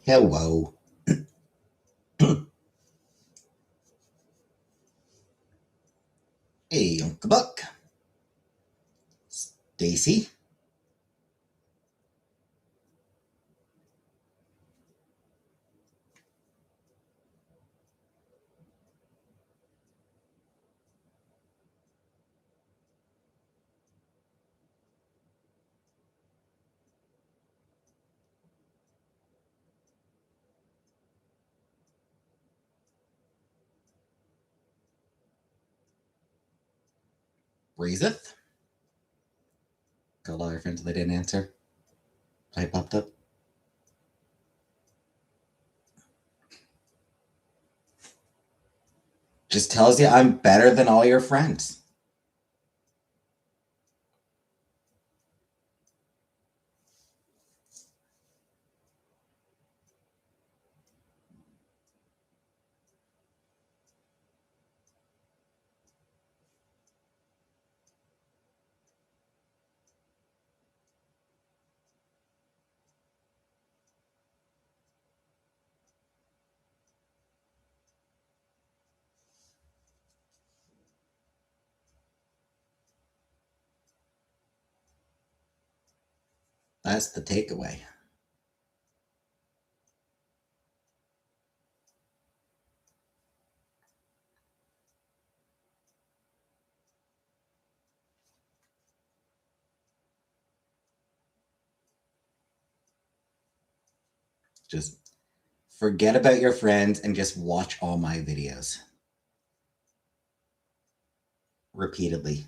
Hello. Hey, Uncle Buck. Stacy. Breezeth. Called all your friends and they didn't answer. I popped up. Just tells you I'm better than all your friends. That's the takeaway. Just forget about your friends and just watch all my videos. Repeatedly.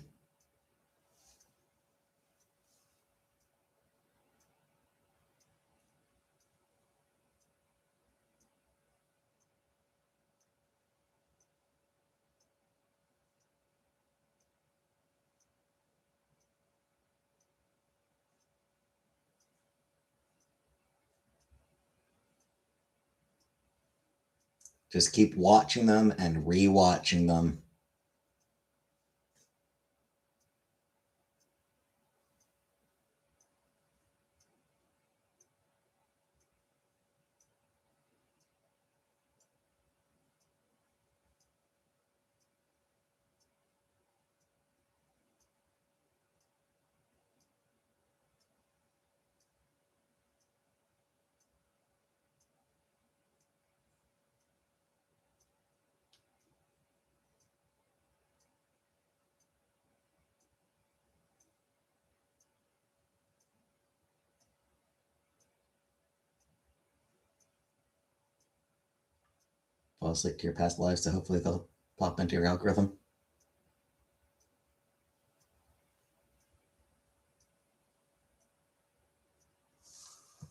Just keep watching them and re-watching them. Fall asleep to your past lives, so hopefully they'll pop into your algorithm.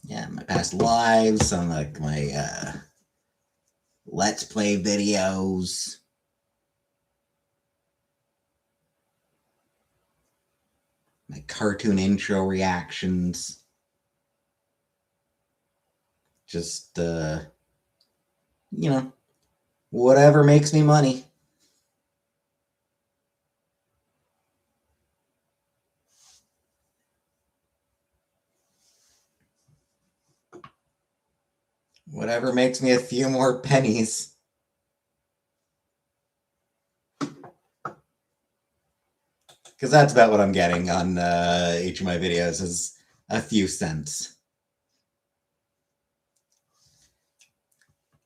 Yeah, my past lives, some like my Let's Play videos. My cartoon intro reactions. Just, whatever makes me money. Whatever makes me a few more pennies. Because that's about what I'm getting on each of my videos is a few cents.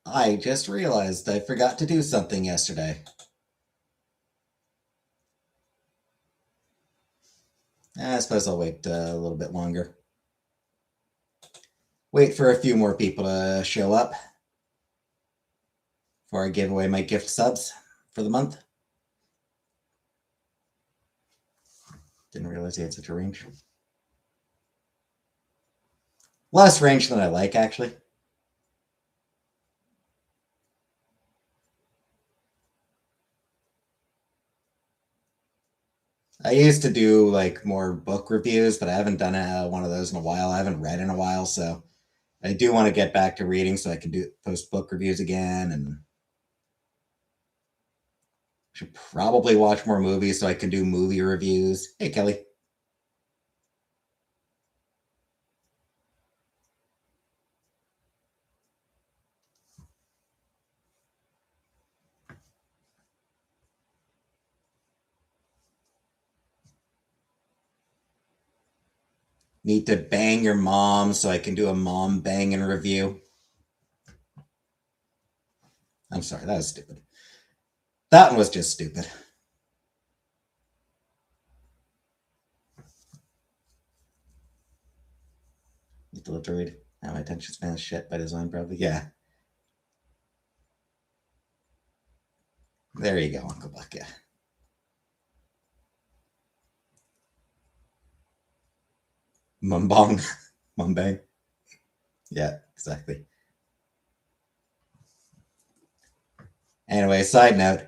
I just realized I forgot to do something yesterday. I suppose I'll wait a little bit longer. Wait for a few more people to show up before I give away my gift subs for the month. Didn't realize he had such a range. Less range than I like, actually. I used to do like more book reviews, but I haven't done one of those in a while. I haven't read in a while, so I do want to get back to reading so I can post book reviews again, and should probably watch more movies so I can do movie reviews. Hey, Kelly. Need to bang your mom so I can do a mom banging review. I'm sorry, that was stupid. That one was just stupid. Need to live to read. Now my attention span is shit by design, probably. Yeah. There you go, Uncle Buck. Yeah. Mumbong. Mumbang. Yeah, exactly. Anyway, side note.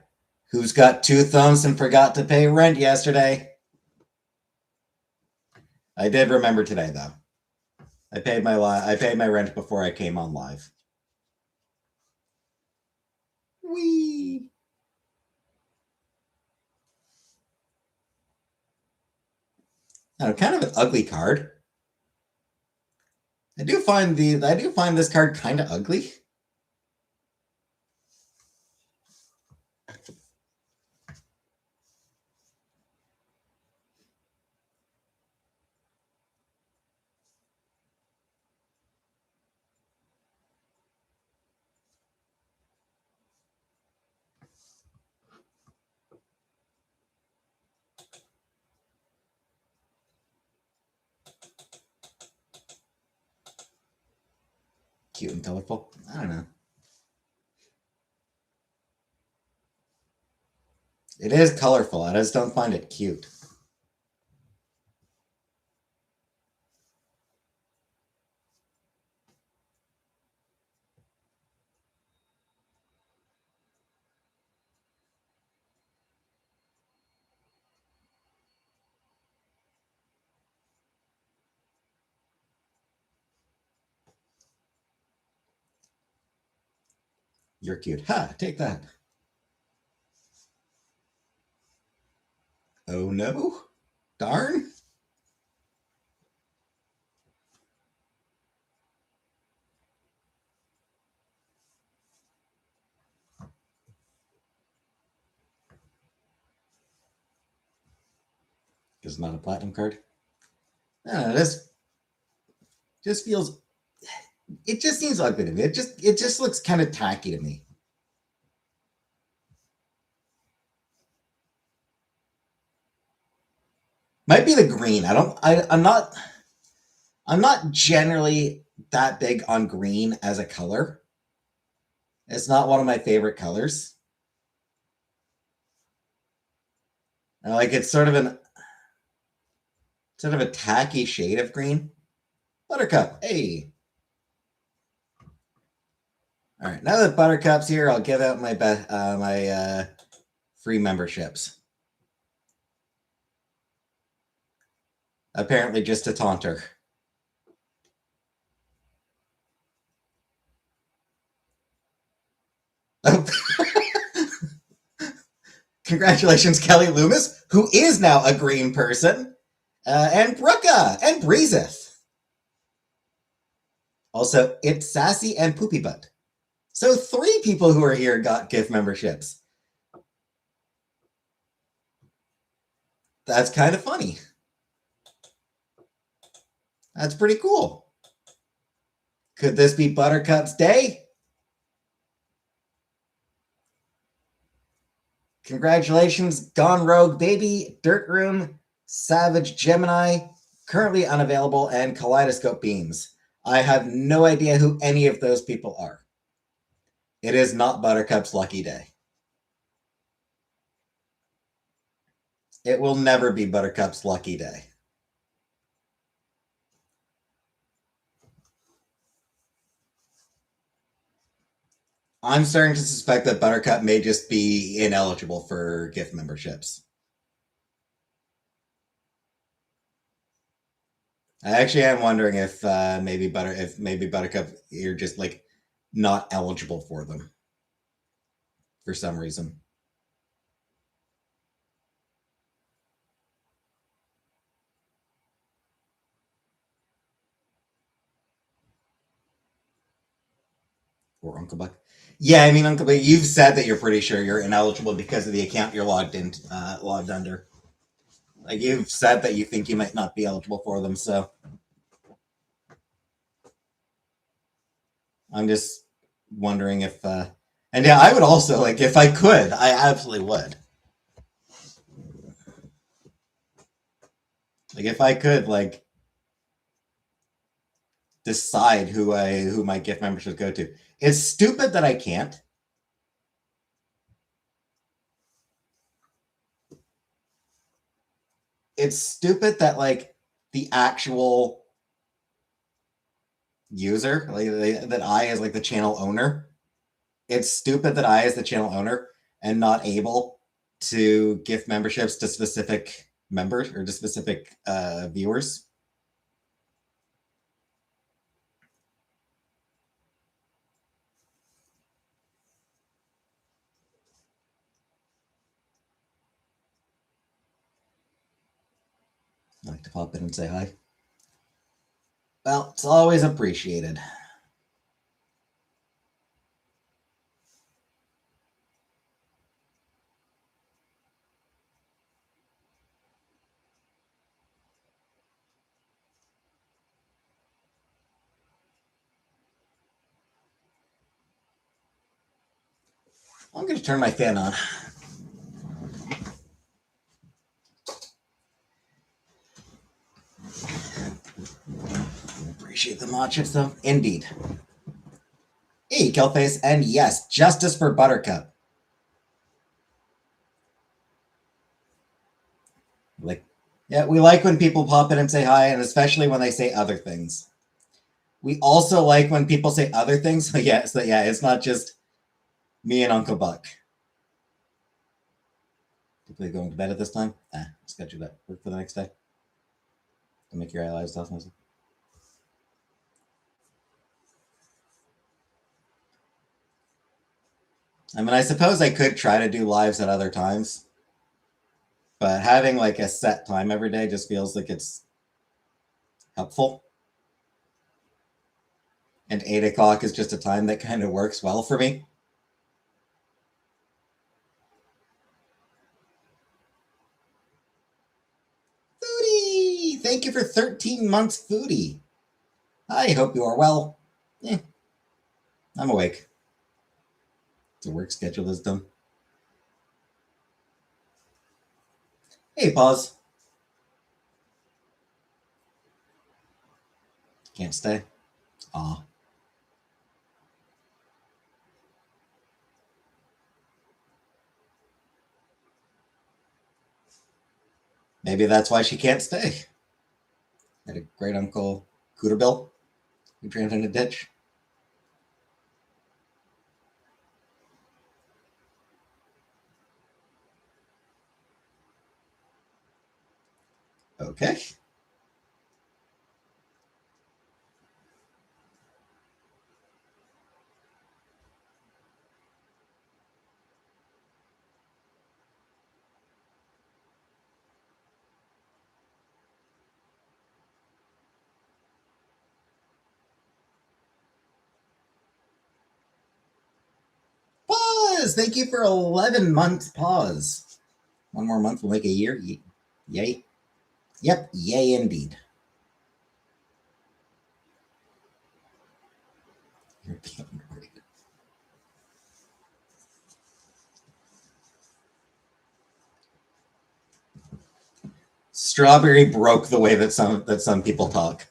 Who's got 2 thumbs and forgot to pay rent yesterday? I did remember today, though. I paid my rent before I came on live. Whee! Oh, kind of an ugly card. I do find this card kind of ugly. Cute and colorful. I don't know. It is colorful. I just don't find it cute. You're cute. Ha, take that. Oh no. Darn. It's not a platinum card. This just feels. It just seems ugly to me. It just looks kind of tacky to me. Might be the green. I'm not generally that big on green as a color. It's not one of my favorite colors. Like it's sort of a tacky shade of green. Buttercup, hey. All right, now that Buttercup's here, I'll give out my free memberships. Apparently just to taunt her. Oh. Congratulations, Kelly Loomis, who is now a green person, and Brooka, and Breezeth. Also, it's Sassy and Poopy Butt. So 3 people who are here got gift memberships. That's kind of funny. That's pretty cool. Could this be Buttercup's day? Congratulations, Gone Rogue Baby, Dirt Room, Savage Gemini, currently unavailable, and Kaleidoscope Beams. I have no idea who any of those people are. It is not Buttercup's lucky day. It will never be Buttercup's lucky day. I'm starting to suspect that Buttercup may just be ineligible for gift memberships. I actually am wondering if maybe Buttercup, you're just like not eligible for them for some reason. Or Uncle Buck. Yeah, I mean, Uncle Buck, you've said that you're pretty sure you're ineligible because of the account you're logged under. Like you've said that you think you might not be eligible for them, so I'm just wondering if, and yeah, I would also like if I could, I absolutely would. Like if I could, like decide who my gift memberships go to. It's stupid that I can't. It's stupid that like the actual user, like that I as like the channel owner, it's stupid that I as the channel owner am not able to gift memberships to specific members or to specific viewers. I like to pop in and say hi. Well, it's always appreciated. I'm going to turn my fan on. Appreciate the matcha, though. Indeed. Hey, Killface, and yes, justice for Buttercup. Like, yeah, we like when people pop in and say hi, and especially when they say other things. We also like when people say other things. So yeah, it's not just me and Uncle Buck. People going to bed at this time? Schedule that work for the next day. To make your lives tough. I mean, I suppose I could try to do lives at other times, but having like a set time every day just feels like it's helpful. And 8 o'clock is just a time that kind of works well for me. Foodie! Thank you for 13 months, Foodie. I hope you are well. I'm awake. The work schedule is done. Hey, pause. Can't stay. Aw. Maybe that's why she can't stay. Had a great uncle, Cooterbill, who drowned in a ditch. Okay. Pause! Thank you for 11 months. Pause. One more month will make a year. Yay. Yep, yay indeed. You're being great. Strawberry broke the way that some people talk.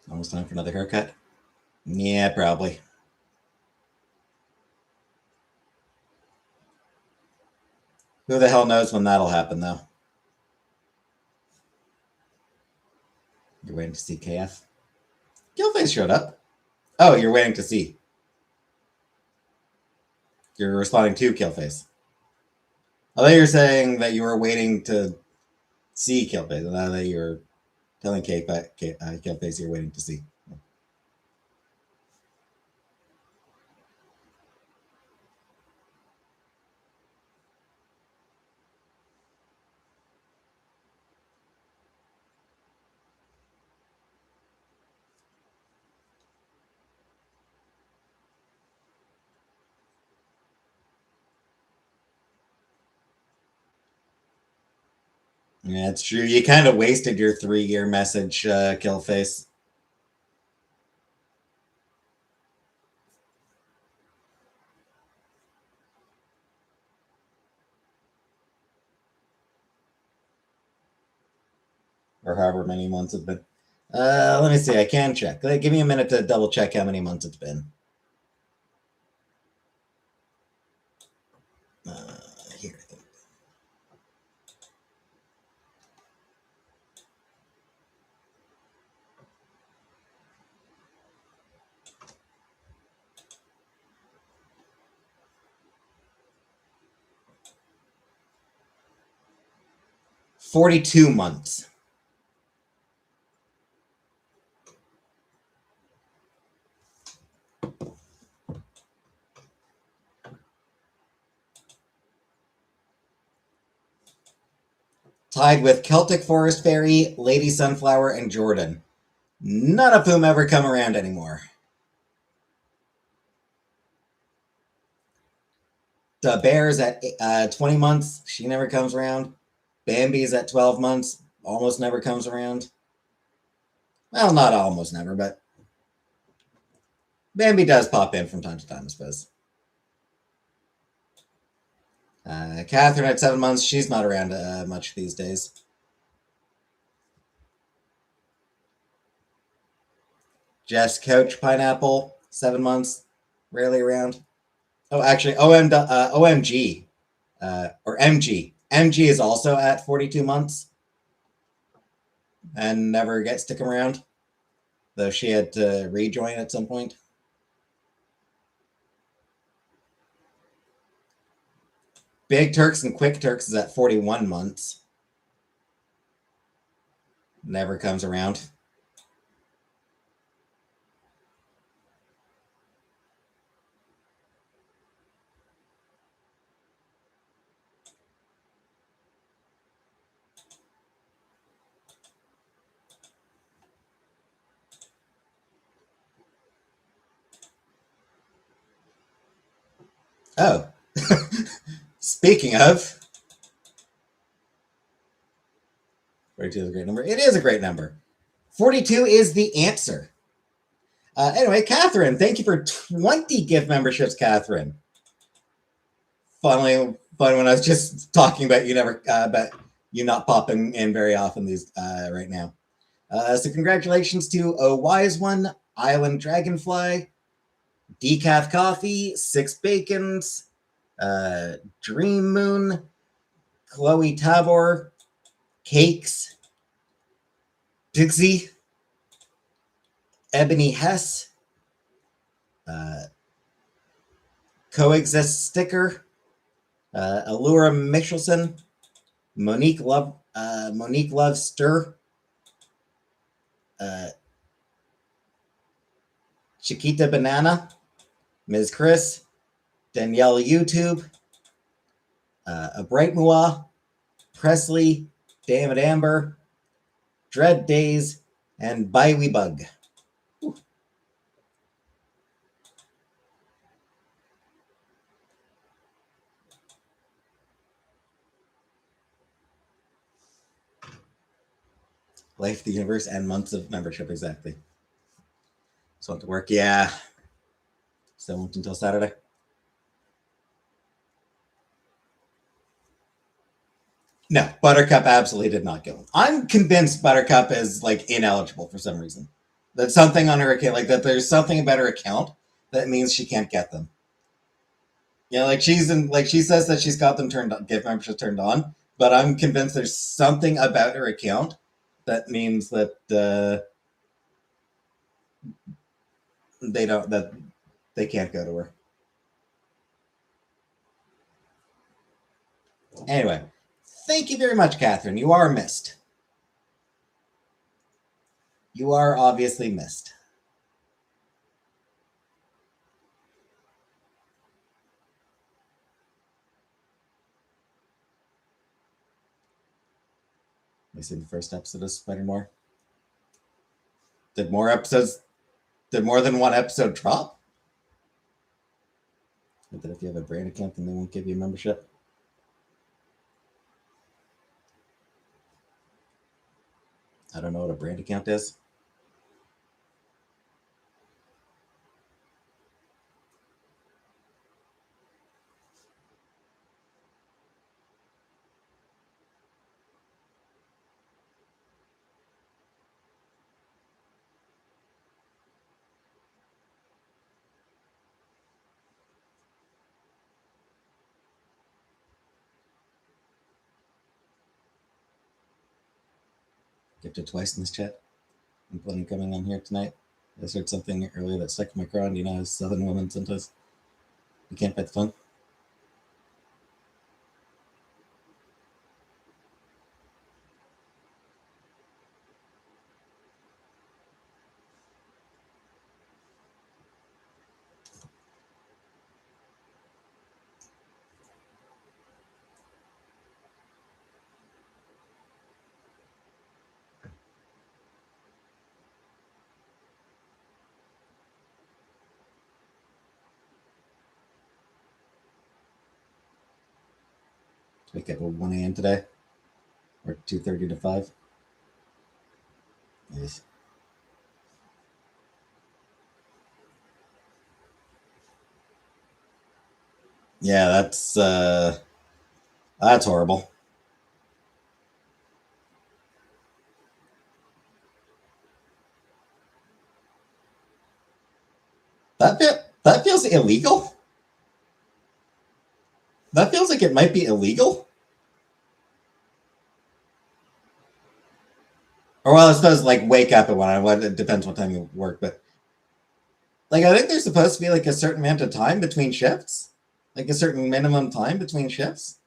Almost time for another haircut. Yeah, probably. Who the hell knows when that'll happen, though? You're waiting to see KF? Killface showed up. Oh, you're waiting to see. You're responding to Killface. I thought you were saying that you were waiting to see Killface, and that you're telling Killface you're waiting to see. Yeah, it's true. You kind of wasted your 3-year message, Killface. Or however many months it's been. Let me see. I can check. Give me a minute to double check how many months it's been. Here. 42 months. Tied with Celtic Forest Fairy, Lady Sunflower, and Jordan. None of whom ever come around anymore. The Bear's at 20 months. She never comes around. Bambi's at 12 months. Almost never comes around. Well, not almost never, but Bambi does pop in from time to time, I suppose. Catherine at 7 months. She's not around much these days. Jess Couch Pineapple, 7 months. Rarely around. Oh, actually, OMG. Or MG. MG is also at 42 months and never gets to come around, though she had to rejoin at some point. Big Turks and Quick Turks is at 41 months. Never comes around. Oh. Speaking of, 42 is a great number. It is a great number. 42 is the answer. Anyway, Catherine, thank you for 20 gift memberships, Catherine. Fun when I was just talking about about you not popping in very often these right now. So congratulations to A Wise One, Island Dragonfly, Decaf Coffee, Six Bacons, Dream Moon, Chloe Tabor, Cakes, Pixie, Ebony Hess, Coexist Sticker, Allura Michelson, Monique Love Stir, Chiquita Banana, Ms. Chris, Danielle YouTube, A Bright Mua, Presley, David Amber, Dread Days, and Biwi Bug. Ooh. Life, the universe, and months of membership, exactly. So want to work, yeah. Still won't until Saturday. No, Buttercup absolutely did not get one. I'm convinced Buttercup is like ineligible for some reason. That something on her account, like that there's something about her account that means she can't get them. Yeah, like she says that she's got them turned on, gift membership turned on, but I'm convinced there's something about her account that means that they can't go to her. Anyway, thank you very much, Catherine. You are missed. You are obviously missed. Let me see the first episode of Spider-More. Did more than one episode drop? That if you have a brand account, then they won't give you a membership. I don't know what a brand account is. Gifted twice in this chat. I'm planning coming on here tonight. I just heard something earlier that stuck in my craw. You know, as Southern women sometimes you can't fight the fun. Wake up at 1 a.m. today, or 2:30 to 5. Yes. Yeah, that's horrible. That feels illegal. That feels like it might be illegal. Or well, I suppose like wake up at one. It depends what time you work, but like I think there's supposed to be like a certain amount of time between shifts, like a certain minimum time between shifts.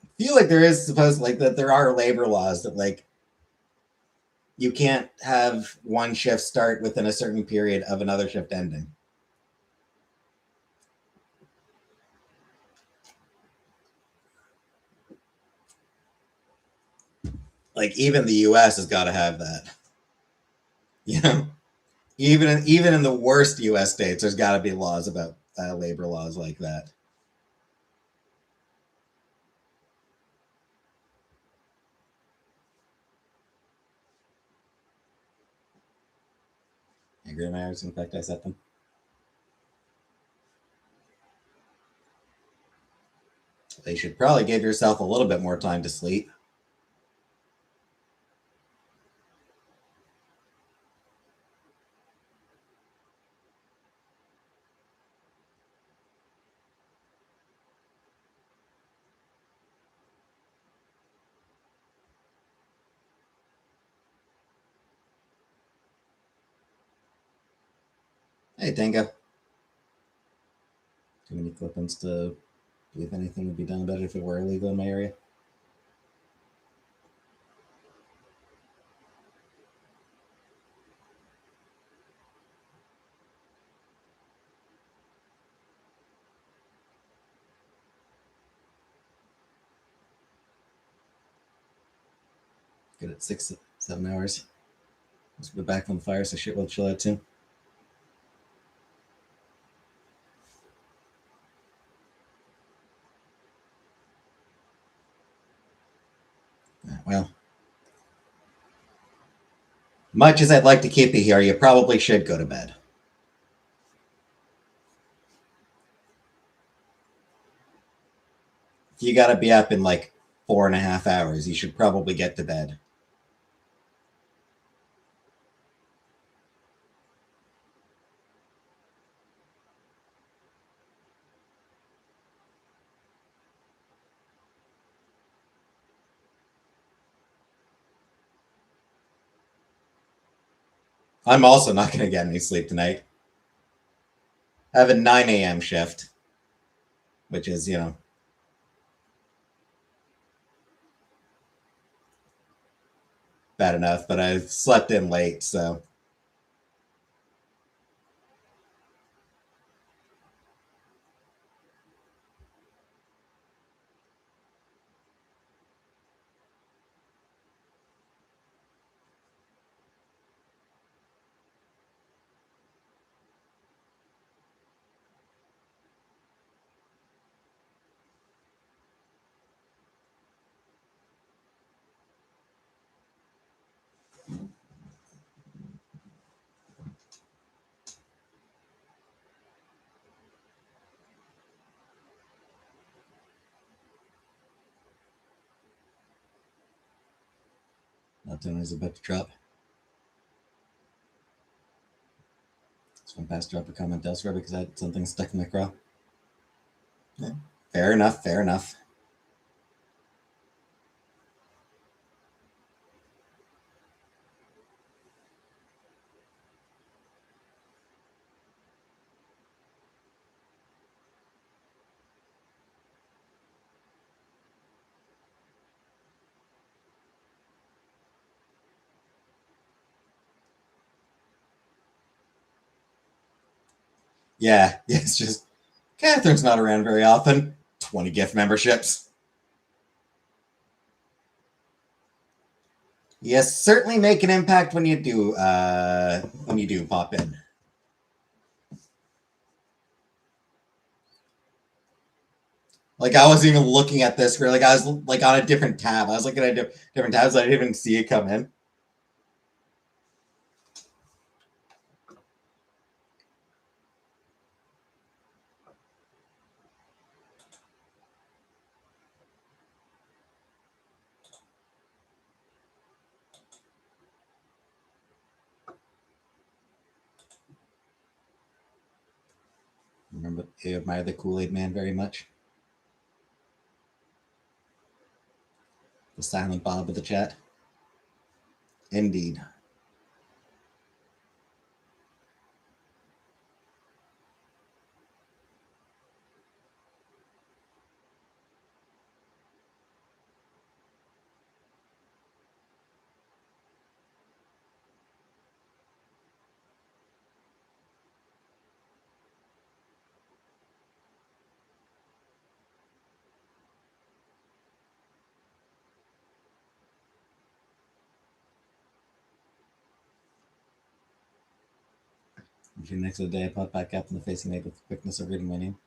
I feel like there is supposed like that there are labor laws that like you can't have one shift start within a certain period of another shift ending. Like even the U.S. has got to have that. You know, even in the worst U.S. states, there's got to be laws about labor laws like that. Angry hours, in fact, I set them. They should probably give yourself a little bit more time to sleep. Hey, Tango. Too many clip-ins to believe anything would be done about it if it were illegal in my area. Good at 6-7 hours. Let's go back on the fire, so shit will chill out soon. Well, much as I'd like to keep you here, you probably should go to bed. If you gotta be up in like 4.5 hours, you should probably get to bed. I'm also not gonna get any sleep tonight. I have a 9 a.m. shift, which is, bad enough, but I slept in late, so Countdown is about to drop. Just went past drop a comment elsewhere because I had something stuck in my craw. Yeah. Fair enough, fair enough. Yeah, it's just Catherine's not around very often. 20 gift memberships. Yes, certainly make an impact when you do pop in. Like I wasn't even looking at this, like I was like on a different tab. I was looking at different tabs. I didn't even see it come in. Remember, I admire the Kool-Aid Man very much. The silent Bob of the chat. Indeed. Usually next of the day, I pop back up in the facing egg with the quickness of reading my name.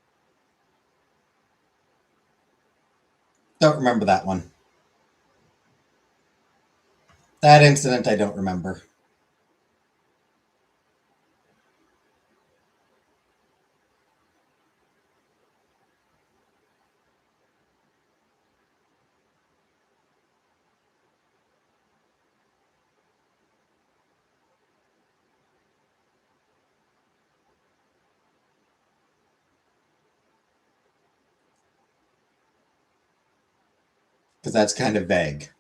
Don't remember that one. That incident I don't remember. Because that's kind of vague.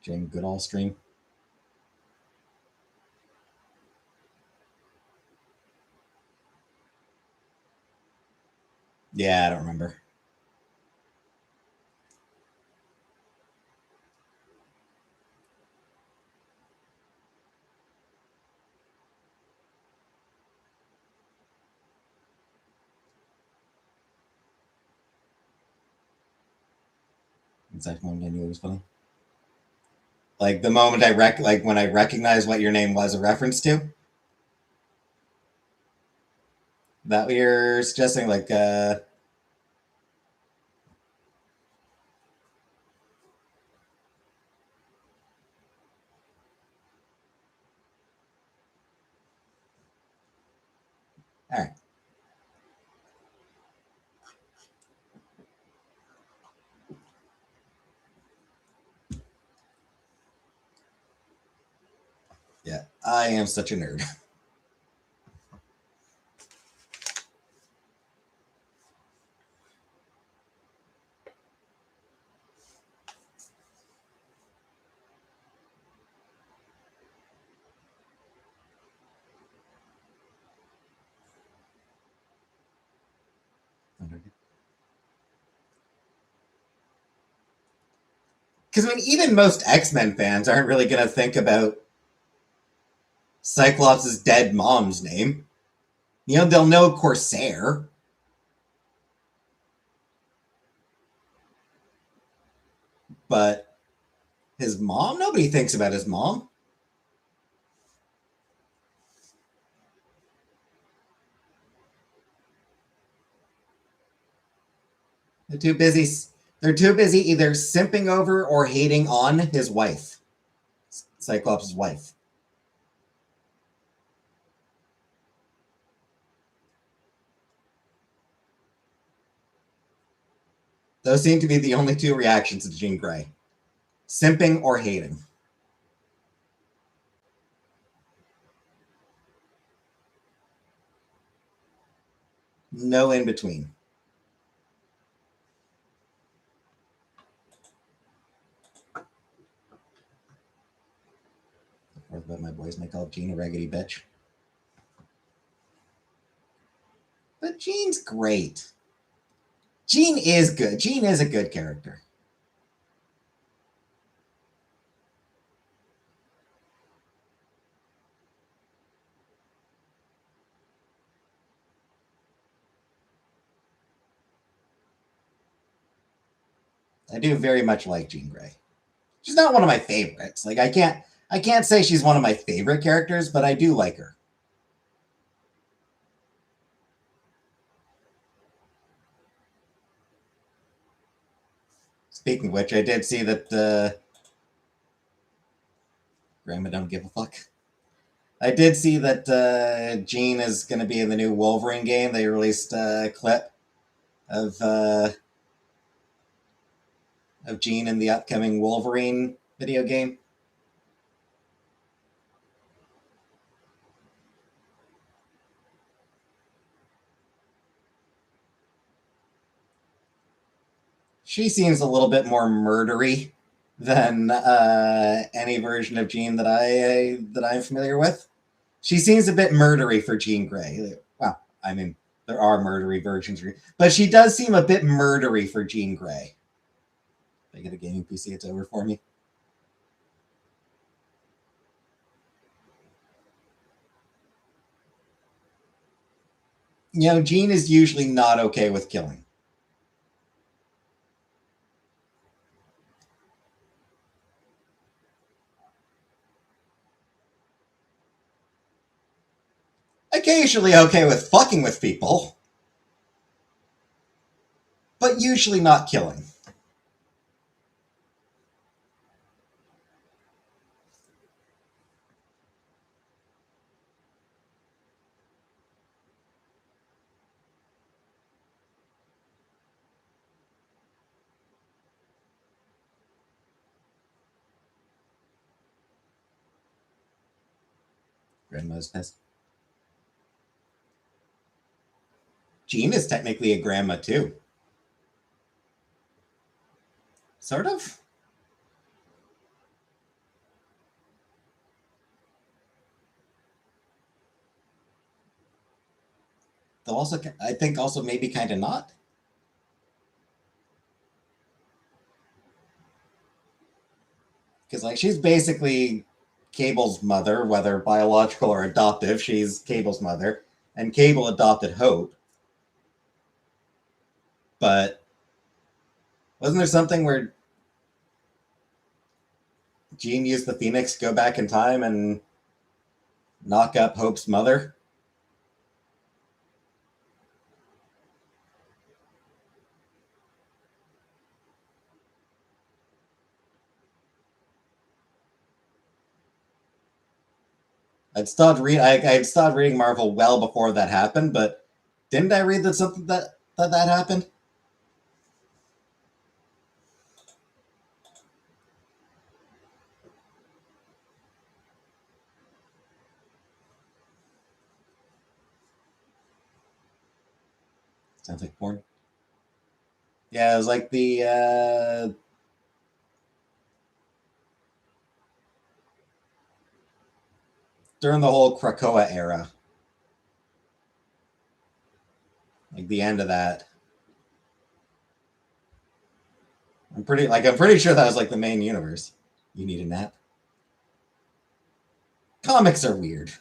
Jane Goodall stream. Yeah, I don't remember. Exact moment I knew it was funny. Like the moment when I recognized what your name was a reference to. That you're suggesting, like all right. Yeah, I am such a nerd. Because I mean, even most X-Men fans aren't really going to think about Cyclops' dead mom's name. You know, they'll know Corsair. But his mom? Nobody thinks about his mom. They're too busy. They're too busy either simping over or hating on his wife, Cyclops' wife. Those seem to be the only two reactions to Jean Grey. Simping or hating. No in between. But my boys may call Jean a raggedy bitch. But Jean's great. Jean is good. Jean is a good character. I do very much like Jean Grey. She's not one of my favorites. Like I can't say she's one of my favorite characters, but I do like her. Speaking of which, I did see that Grandma don't give a fuck. I did see that Jean is going to be in the new Wolverine game. They released a clip of Jean in the upcoming Wolverine video game. She seems a little bit more murdery than any version of Jean that I'm familiar with. She seems a bit murdery for Jean Grey. Well, I mean, there are murdery versions, but she does seem a bit murdery for Jean Grey. If I get a gaming PC, it's over for me. You know, Jean is usually not okay with killing. Occasionally okay with fucking with people, but usually not killing. Grandma's pissed. Jean is technically a grandma too. Sort of. Though also, I think also maybe kind of not. Because like she's basically Cable's mother, whether biological or adoptive. She's Cable's mother, and Cable adopted Hope. But wasn't there something where Jean used the Phoenix to go back in time and knock up Hope's mother? I'd stopped reading Marvel well before that happened, but didn't I read that something that happened? Sounds like porn. Yeah, it was like the during the whole Krakoa era, like the end of that. I'm pretty sure that was like the main universe. You need a nap. Comics are weird.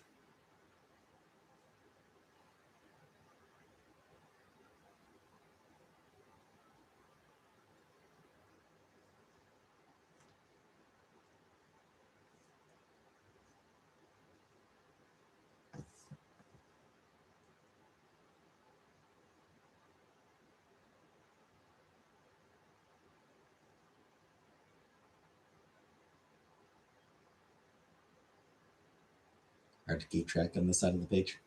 Hard to keep track on the side of the page.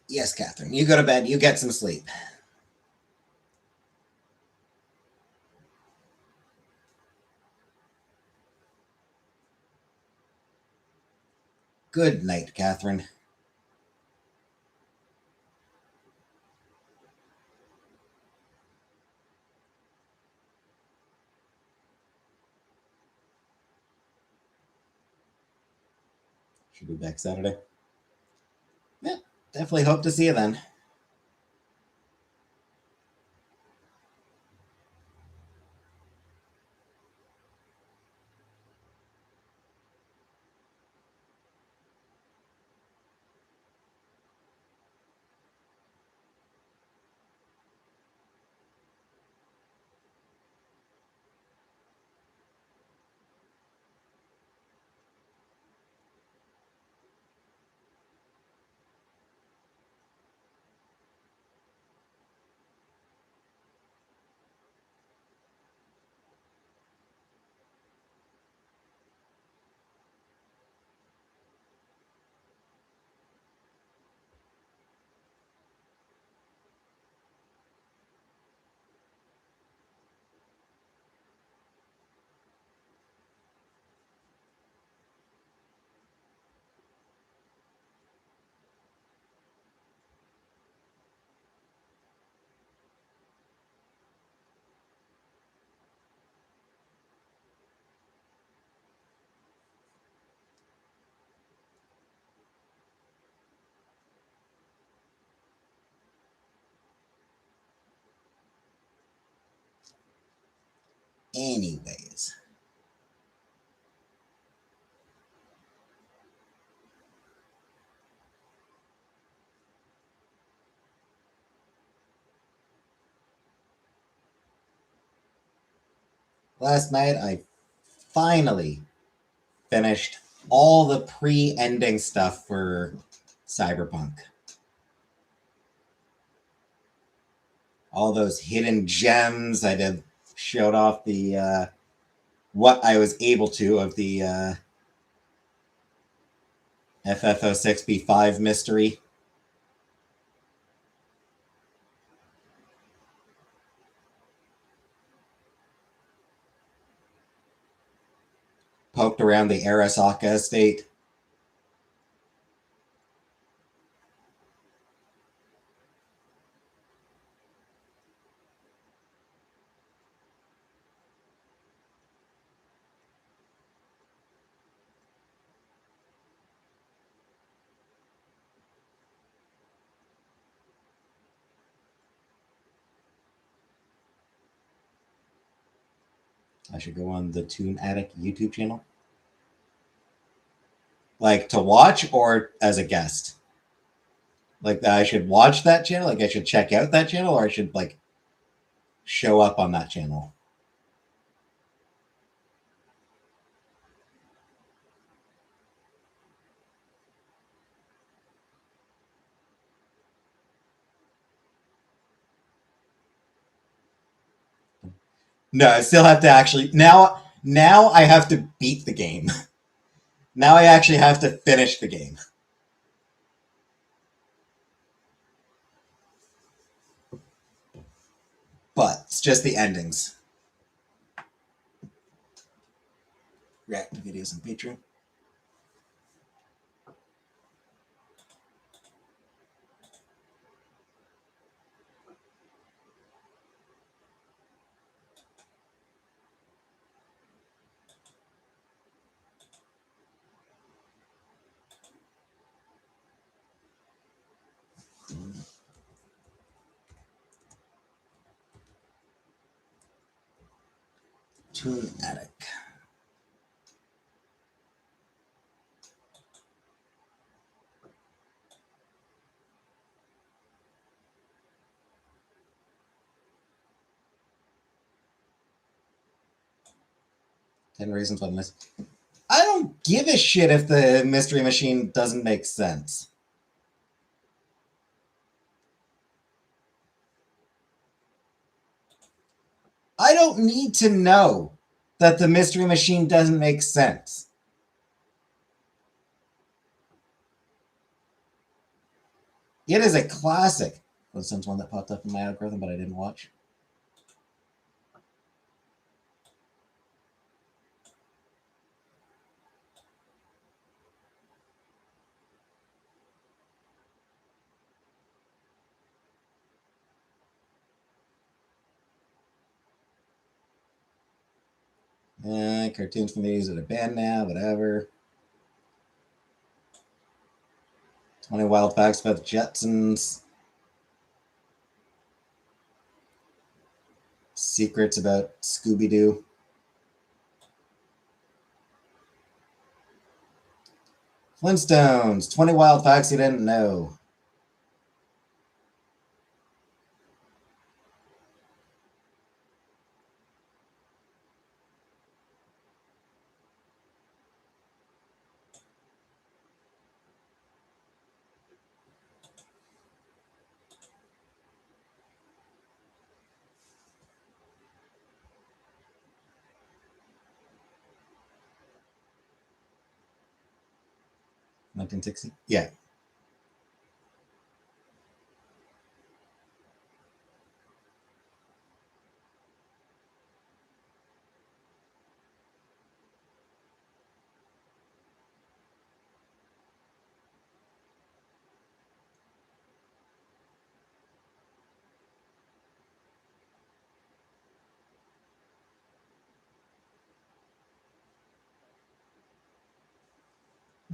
Yes, Catherine. You go to bed. You get some sleep. Good night, Catherine. Should be back Saturday. Yeah, definitely hope to see you then. Anyways. Last night, I finally finished all the pre-ending stuff for Cyberpunk. All those hidden gems. I did showed off the what I was able to of the FF06B5 mystery. Poked around the Arasaka estate. I should go on the Toon Attic YouTube channel. Like to watch or as a guest? Like I should watch that channel? Like I should check out that channel or I should like show up on that channel? No, I still have to actually now I have to beat the game. Now I actually have to finish the game. But it's just the endings. React to videos on Patreon. Toon Attic. Ten reasons why this. I don't give a shit if the Mystery Machine doesn't make sense. I don't need to know that the Mystery Machine doesn't make sense. It is a classic. Flintstones one that popped up in my algorithm, but I didn't watch. Cartoons from the 80s are banned now, whatever. 20 Wild Facts about the Jetsons. Secrets about Scooby-Doo. Flintstones. 20 Wild Facts you didn't know. $1960? Yeah.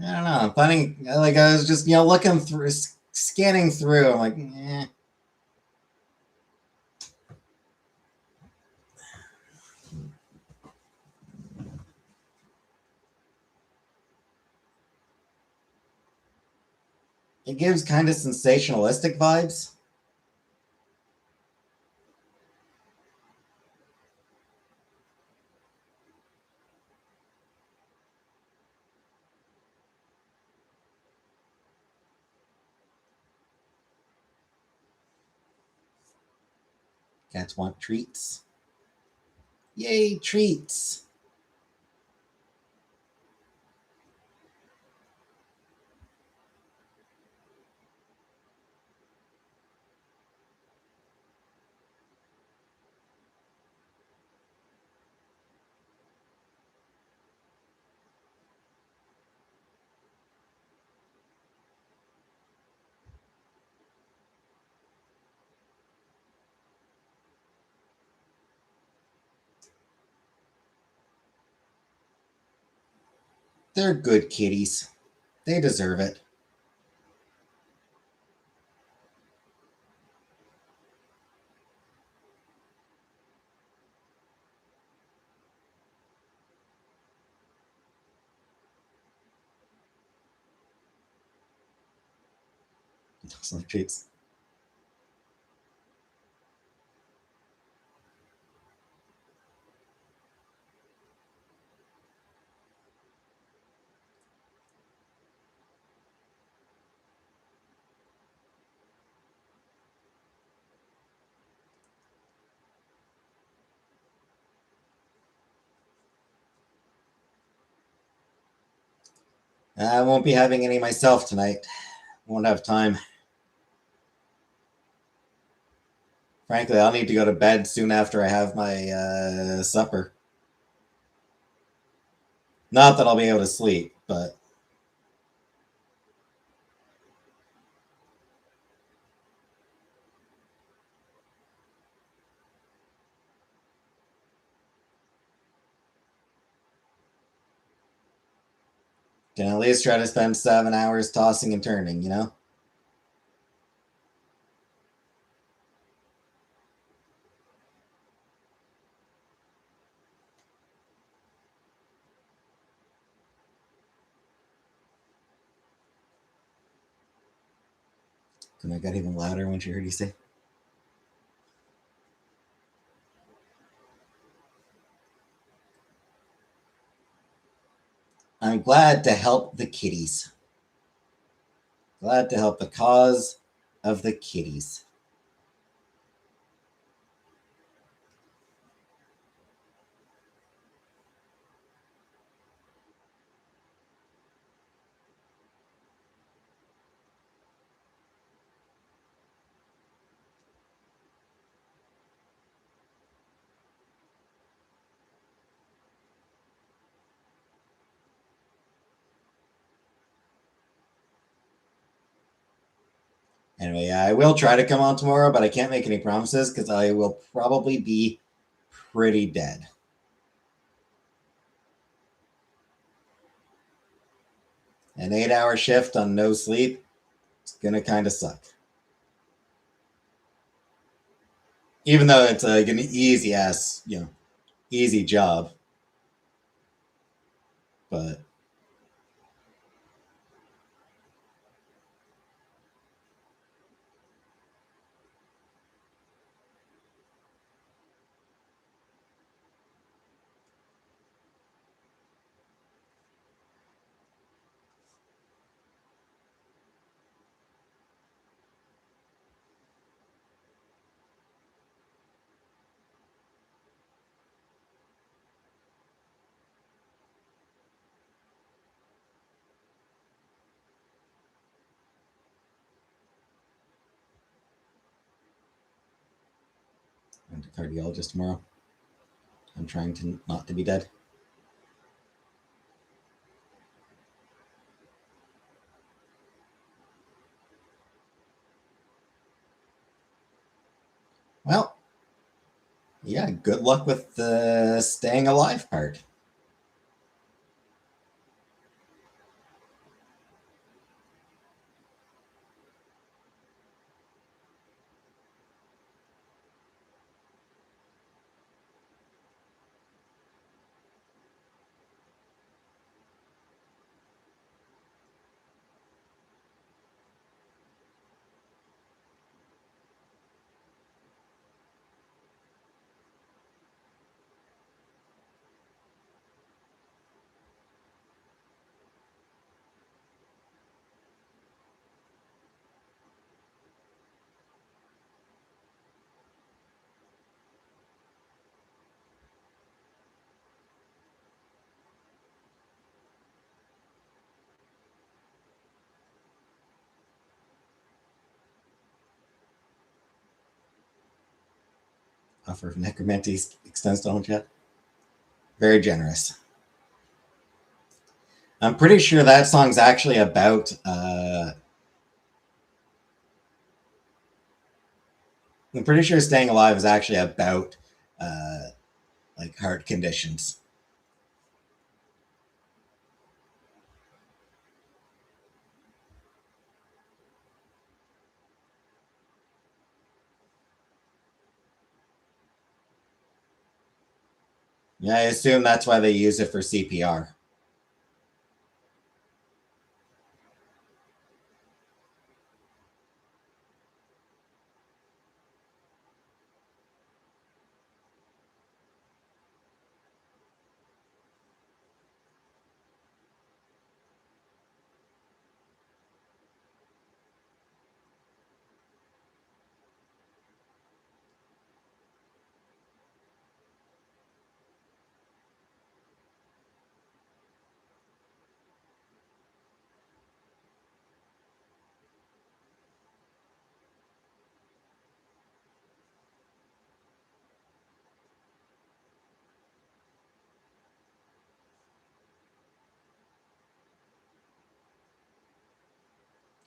I don't know. I'm finding, like, I was just, looking through, scanning through. I'm like, eh. It gives kind of sensationalistic vibes. Cats want treats. Yay, treats. They're good kitties. They deserve it. Some treats. I won't be having any myself tonight. Won't have time. Frankly, I'll need to go to bed soon after I have my supper. Not that I'll be able to sleep, but can at least try to spend 7 hours tossing and turning. And I got even louder when she heard you say. I'm glad to help the kitties. Glad to help the cause of the kitties. Anyway, I will try to come on tomorrow, but I can't make any promises because I will probably be pretty dead. An 8-hour shift on no sleep, it's gonna kind of suck. Even though it's like an easy ass, easy job. But I'm to cardiologist tomorrow. I'm trying to not to be dead. Well, yeah, good luck with the staying alive part. Offer of necromancy extends to home chat. Very generous. I'm pretty sure that song's actually about. I'm pretty sure "Staying Alive" is actually about like heart conditions. Yeah, I assume that's why they use it for CPR.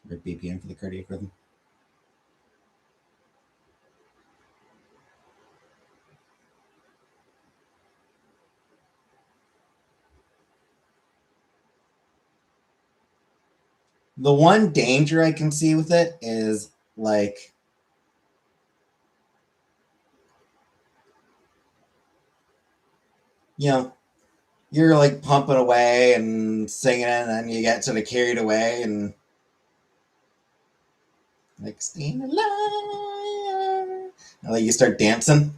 Or BPM for the cardiac rhythm. The one danger I can see with it is like you know you're like pumping away and singing, and then you get sort of carried away and like staying alive. And like you start dancing,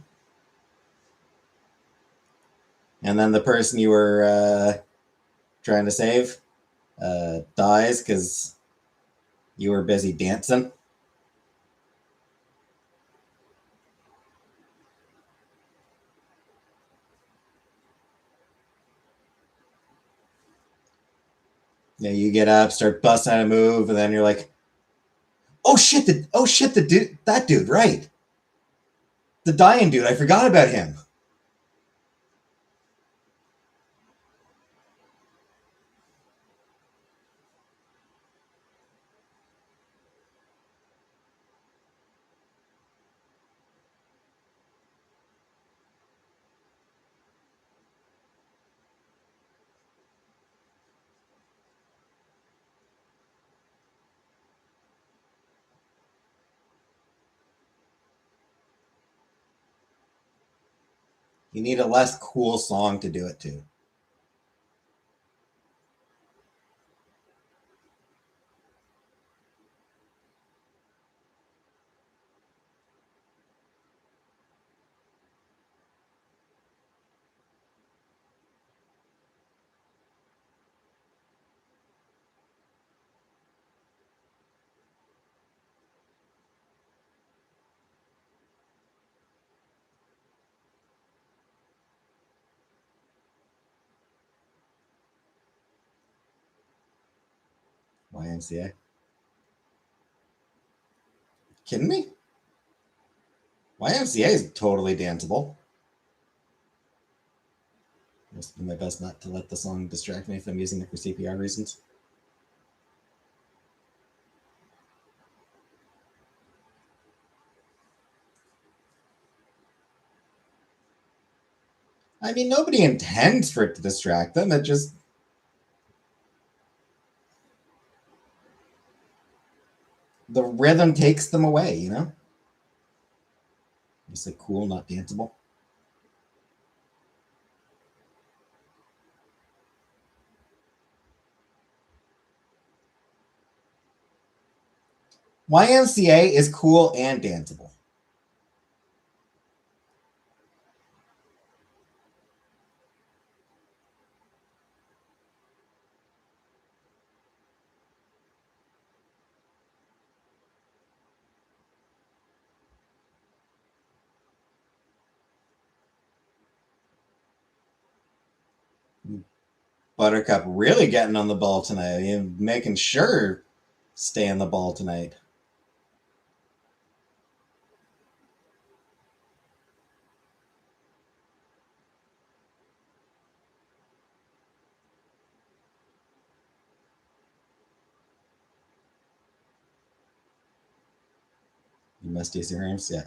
and then the person you were trying to save dies because you were busy dancing. Yeah, you get up, start busting out a move, and then you're like, oh shit, the dude, that dude, right? The dying dude, I forgot about him. You need a less cool song to do it to. YMCA. Kidding me? YMCA is totally danceable. I must do my best not to let the song distract me if I'm using it for CPR reasons. I mean, nobody intends for it to distract them. It just. The rhythm takes them away, you know? It's like cool, not danceable. YMCA is cool and danceable. Buttercup really getting on the ball tonight. Making sure stay on the ball tonight. You must use your arms, yeah.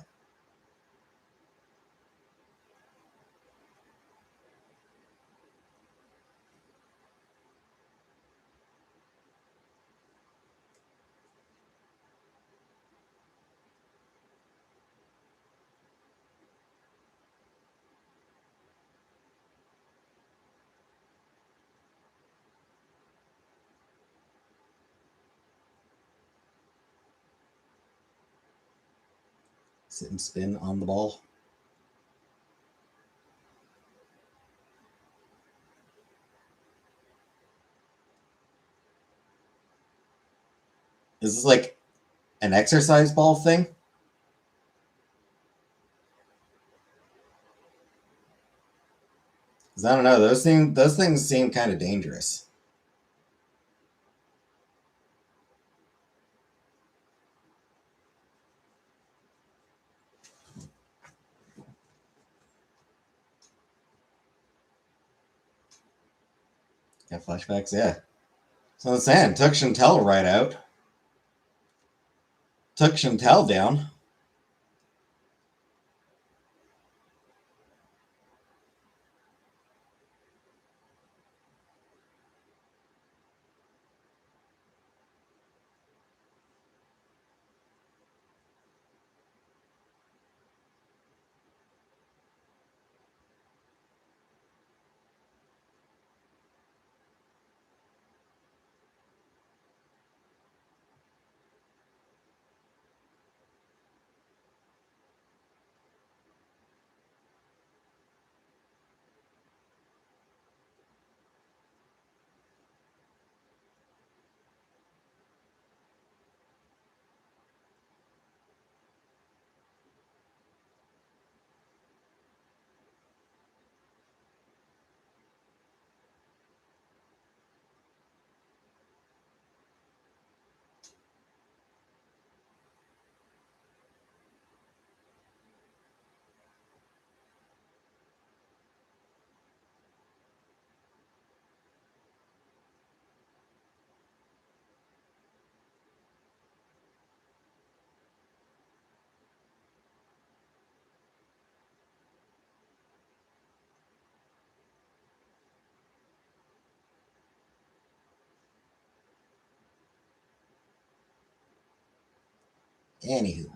Sit and spin on the ball. Is this like an exercise ball thing? Because I don't know. Those things seem kind of dangerous. Yeah, flashbacks, yeah. So I'm saying, took Chantel right out. Took Chantel down. Anywho.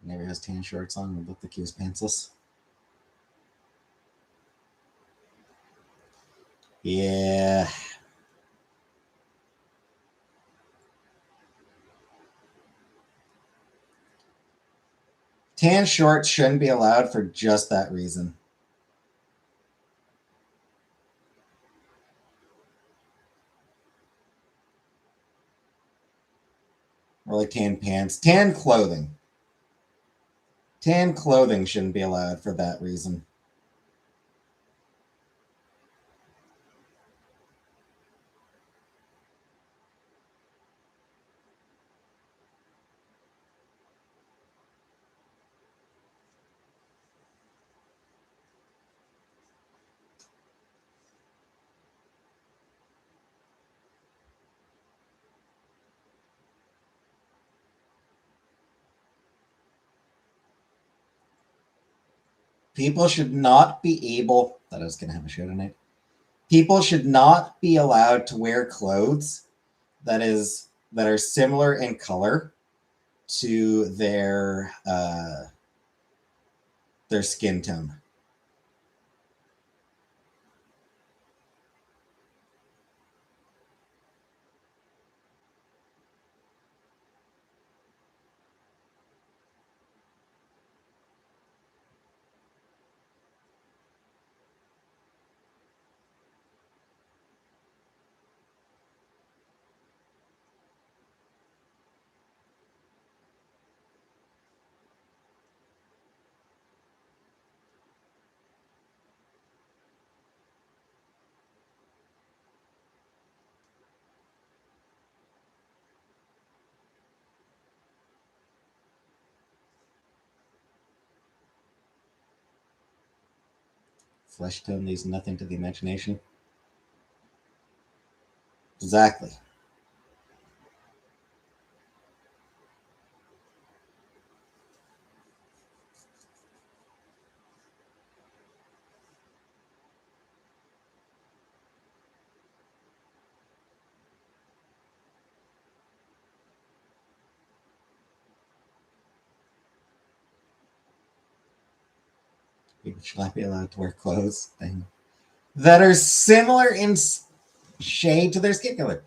Never has tan shorts on. Would look like he was pantsless. Yeah. Tan shorts shouldn't be allowed for just that reason. Or like tan pants. Tan clothing. Tan clothing shouldn't be allowed for that reason. People should not be able. Thought I was going to have a show tonight. People should not be allowed to wear clothes that are similar in color to their skin tone. Flesh tone leaves nothing to the imagination. Exactly. People should not be allowed to wear clothes that are similar in shade to their skin color.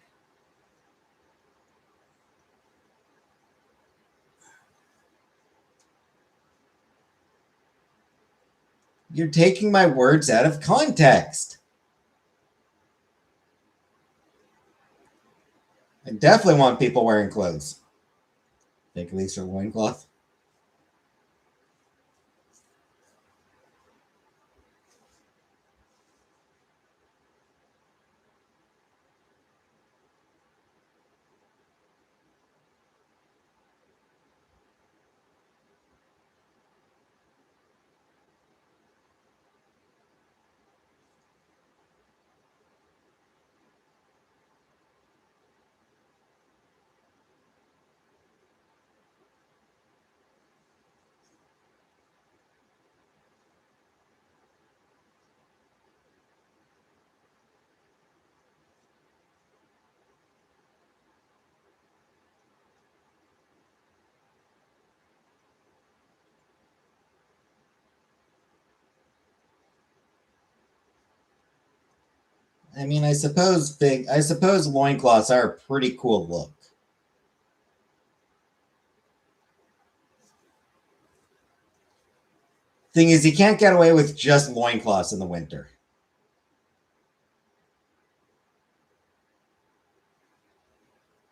You're taking my words out of context. I definitely want people wearing clothes. Fake leaves or loincloth. I mean, I suppose loincloths are a pretty cool look. Thing is, you can't get away with just loincloths in the winter.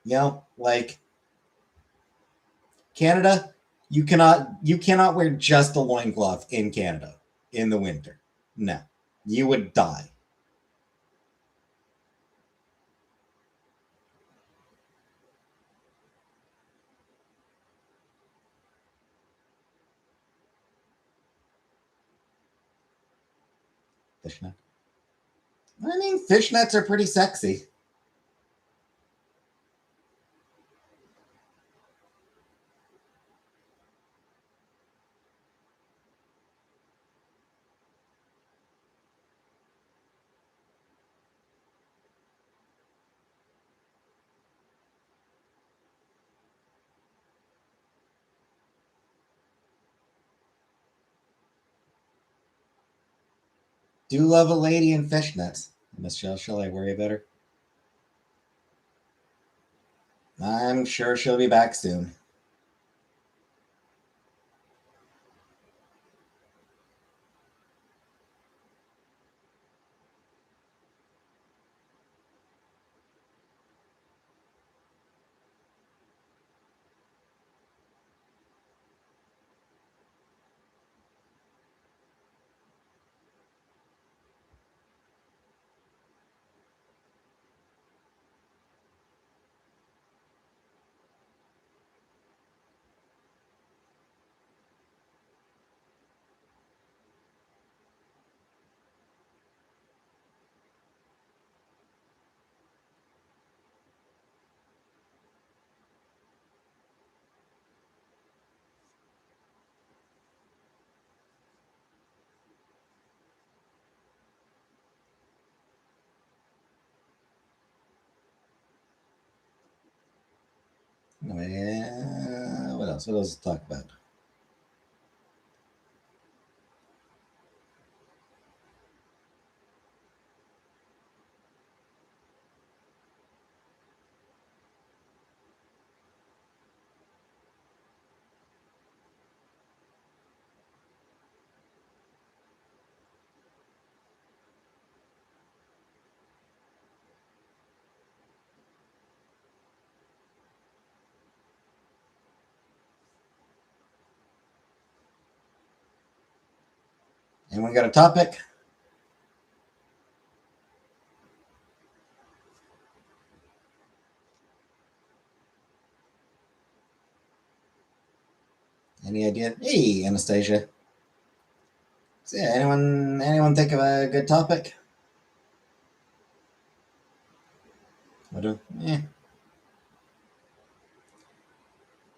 You know, like Canada, you cannot wear just a loincloth in Canada in the winter. No. You would die. Fishnet. I mean, fishnets are pretty sexy. do love a lady in fishnets. Miss shall I worry about her? I'm sure she'll be back soon. What else? What else to talk about? Anyone got a topic? Any idea? Hey, Anastasia. So yeah, anyone think of a good topic? What do?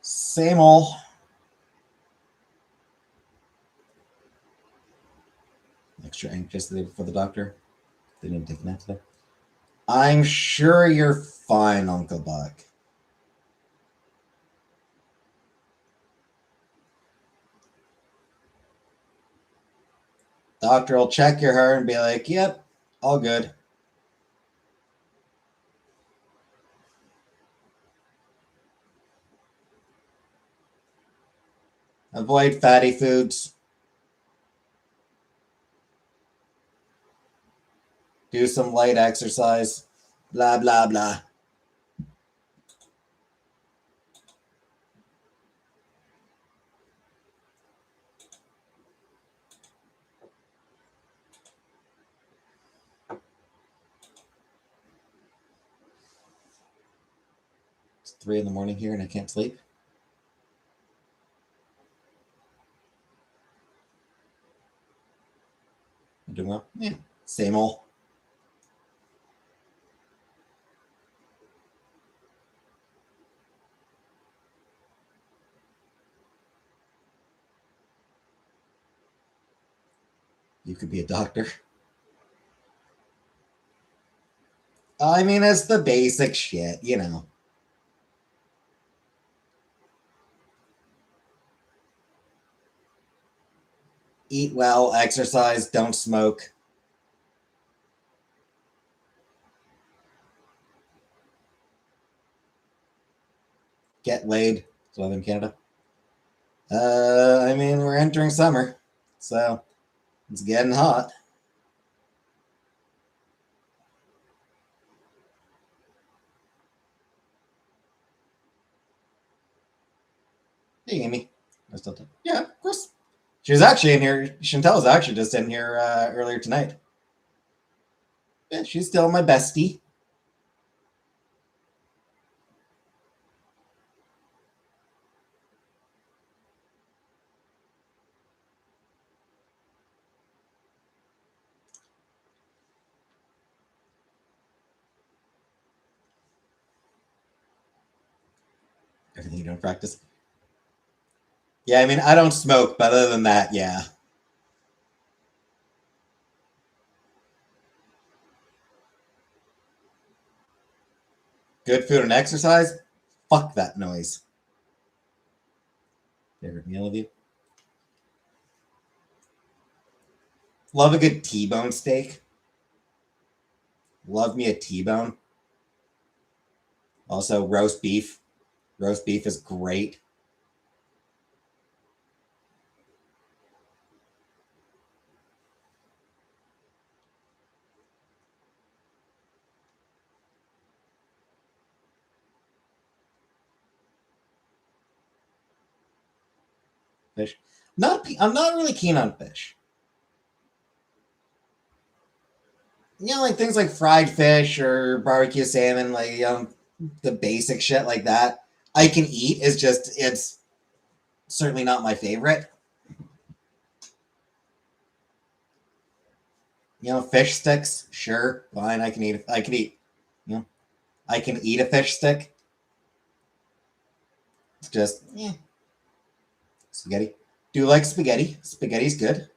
Same old. Extra anxious for the doctor. They didn't take a nap today. I'm sure you're fine, Uncle Buck. Doctor will check your heart and be like, "Yep, all good." Avoid fatty foods. Do some light exercise. Blah blah blah. It's 3 a.m. here and I can't sleep. I'm doing well. Yeah, same old. You could be a doctor. I mean, it's the basic shit, you know. Eat well, exercise, don't smoke. Get laid. So I live in Canada. I mean, we're entering summer, so it's getting hot. Hey, Amy. I still talk. Yeah, of course. She was actually in here. Chantel was actually just in here earlier tonight. Yeah, she's still my bestie. Everything you do in practice. Yeah, I mean, I don't smoke, but other than that, yeah. Good food and exercise? Fuck that noise. Favorite meal of you? Love a good T-bone steak. Love me a T-bone. Also, roast beef. Roast beef is great. Fish. I'm not really keen on fish. You know, like things like fried fish or barbecue salmon, like the basic shit like that. I can eat. It's certainly not my favorite. You know, fish sticks, sure, fine. I can eat. I can eat. You know, I can eat a fish stick. It's just spaghetti. Do you like spaghetti? Spaghetti's good.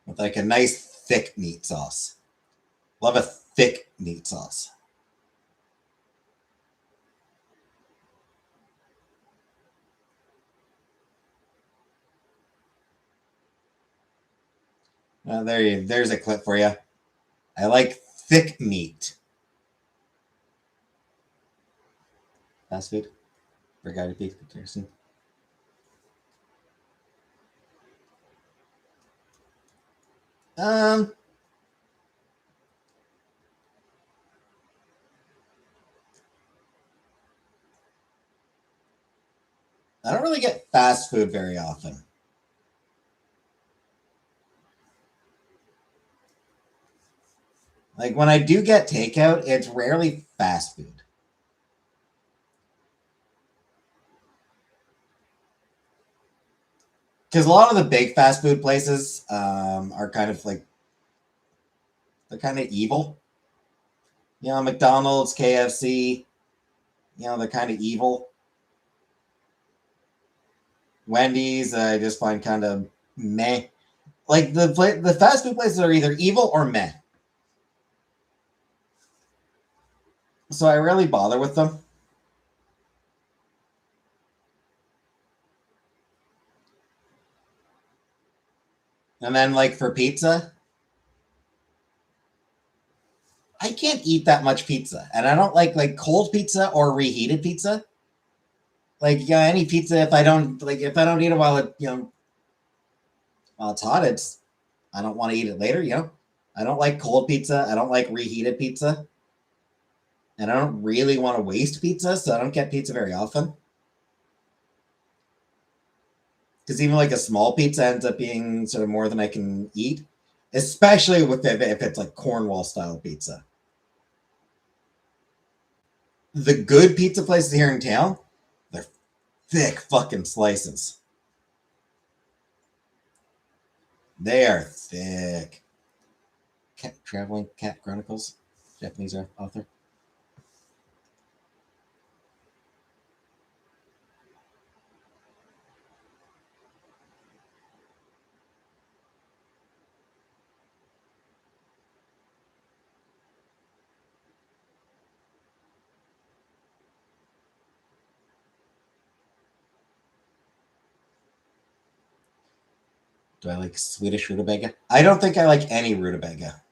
With like a nice thick meat sauce. Love a thick meat sauce. There's a clip for you. I like thick meat. Fast food. For guided pizza comparison. Um, I don't really get fast food very often. Like when I do get takeout, it's rarely fast food. Because a lot of the big fast food places are kind of like they're kind of evil. You know, McDonald's, KFC. You know, they're kind of evil. Wendy's, I just find kind of meh. Like the fast food places are either evil or meh. So I rarely bother with them. And then like for pizza, I can't eat that much pizza, and I don't like cold pizza or reheated pizza. Like yeah, any pizza if I don't eat it while while it's hot, it's I don't want to eat it later. You know, I don't like cold pizza. I don't like reheated pizza, and I don't really want to waste pizza, so I don't get pizza very often. Because even like a small pizza ends up being sort of more than I can eat, especially with if it's like Cornwall style pizza. The good pizza places here in town, they're thick fucking slices. They are thick. Traveling Cat Chronicles, Japanese author. Do I like Swedish rutabaga? I don't think I like any rutabaga.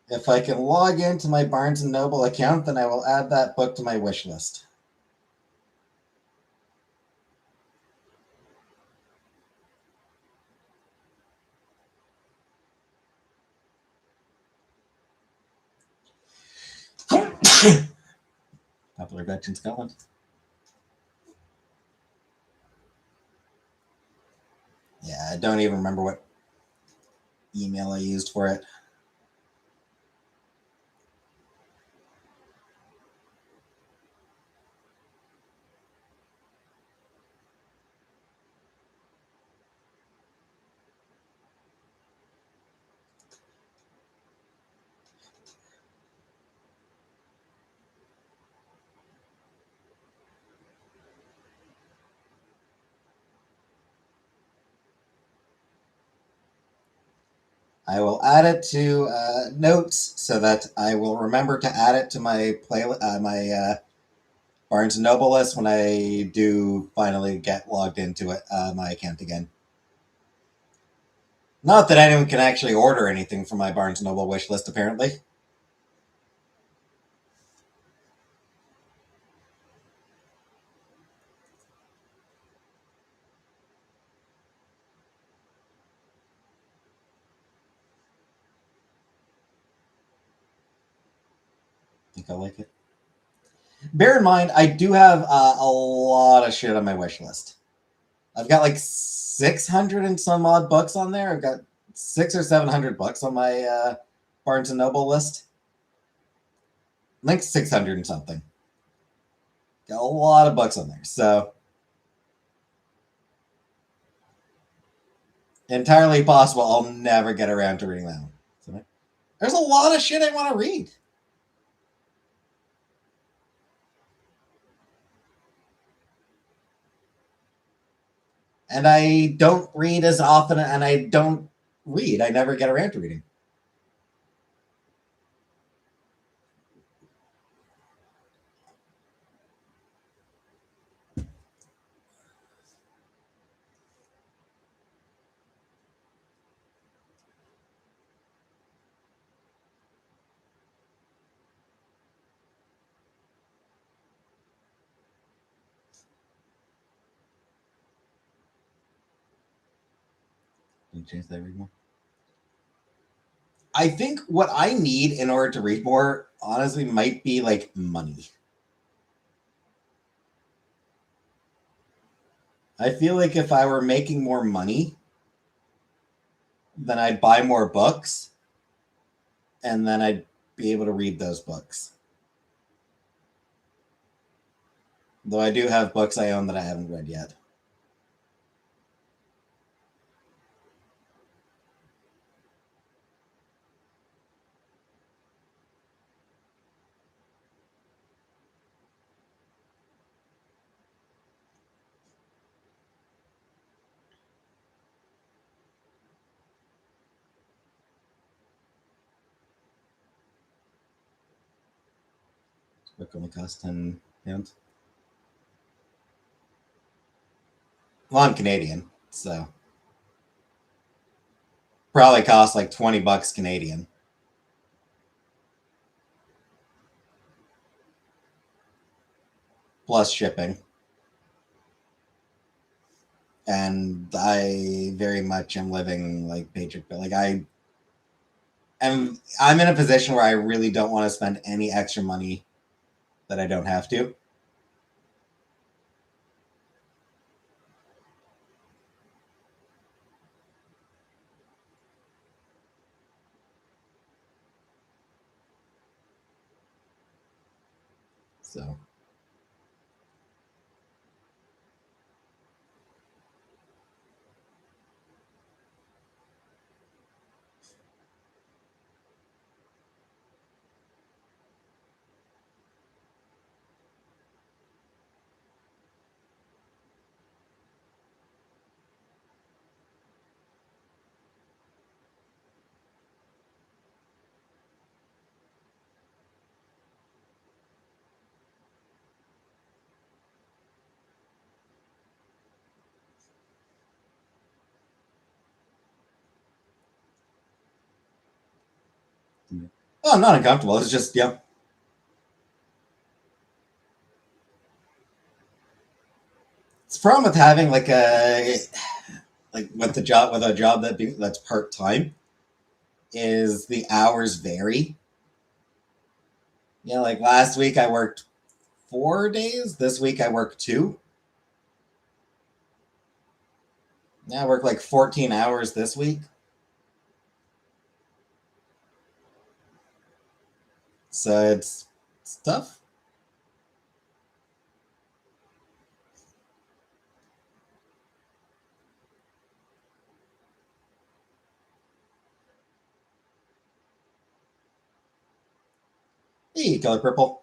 If I can log into my Barnes & Noble account, then I will add that book to my wish list. Popular Veterans Scotland. Yeah, I don't even remember what email I used for it. I will add it to notes so that I will remember to add it to my Barnes & Noble list when I do finally get logged into it, my account again. Not that anyone can actually order anything from my Barnes & Noble wish list, apparently. I think I like it. Bear in mind, I do have a lot of shit on my wish list. I've got like 600 and some odd books on there. I've got 600 or 700 books on my Barnes & Noble list. Like 600 and something. Got a lot of books on there. So entirely possible I'll never get around to reading that one. So, there's a lot of shit I want to read. And I don't read as often, and I don't read. I never get around to reading. Can you change that read more? I think what I need in order to read more, honestly, might be like money. I feel like if I were making more money, then I'd buy more books, and then I'd be able to read those books. Though I do have books I own that I haven't read yet. This book only costs £10. Well, I'm Canadian, so probably costs like $20 Canadian. Plus shipping. And I very much am living like paycheck, but like I'm in a position where I really don't want to spend any extra money that I don't have to. So Oh, I'm not uncomfortable. It's just, yeah. It's the problem with having like a job that's part time is the hours vary. Like last week I worked 4 days. This week I work two. Yeah, I work like 14 hours this week. So it's tough. Hey, Color Purple.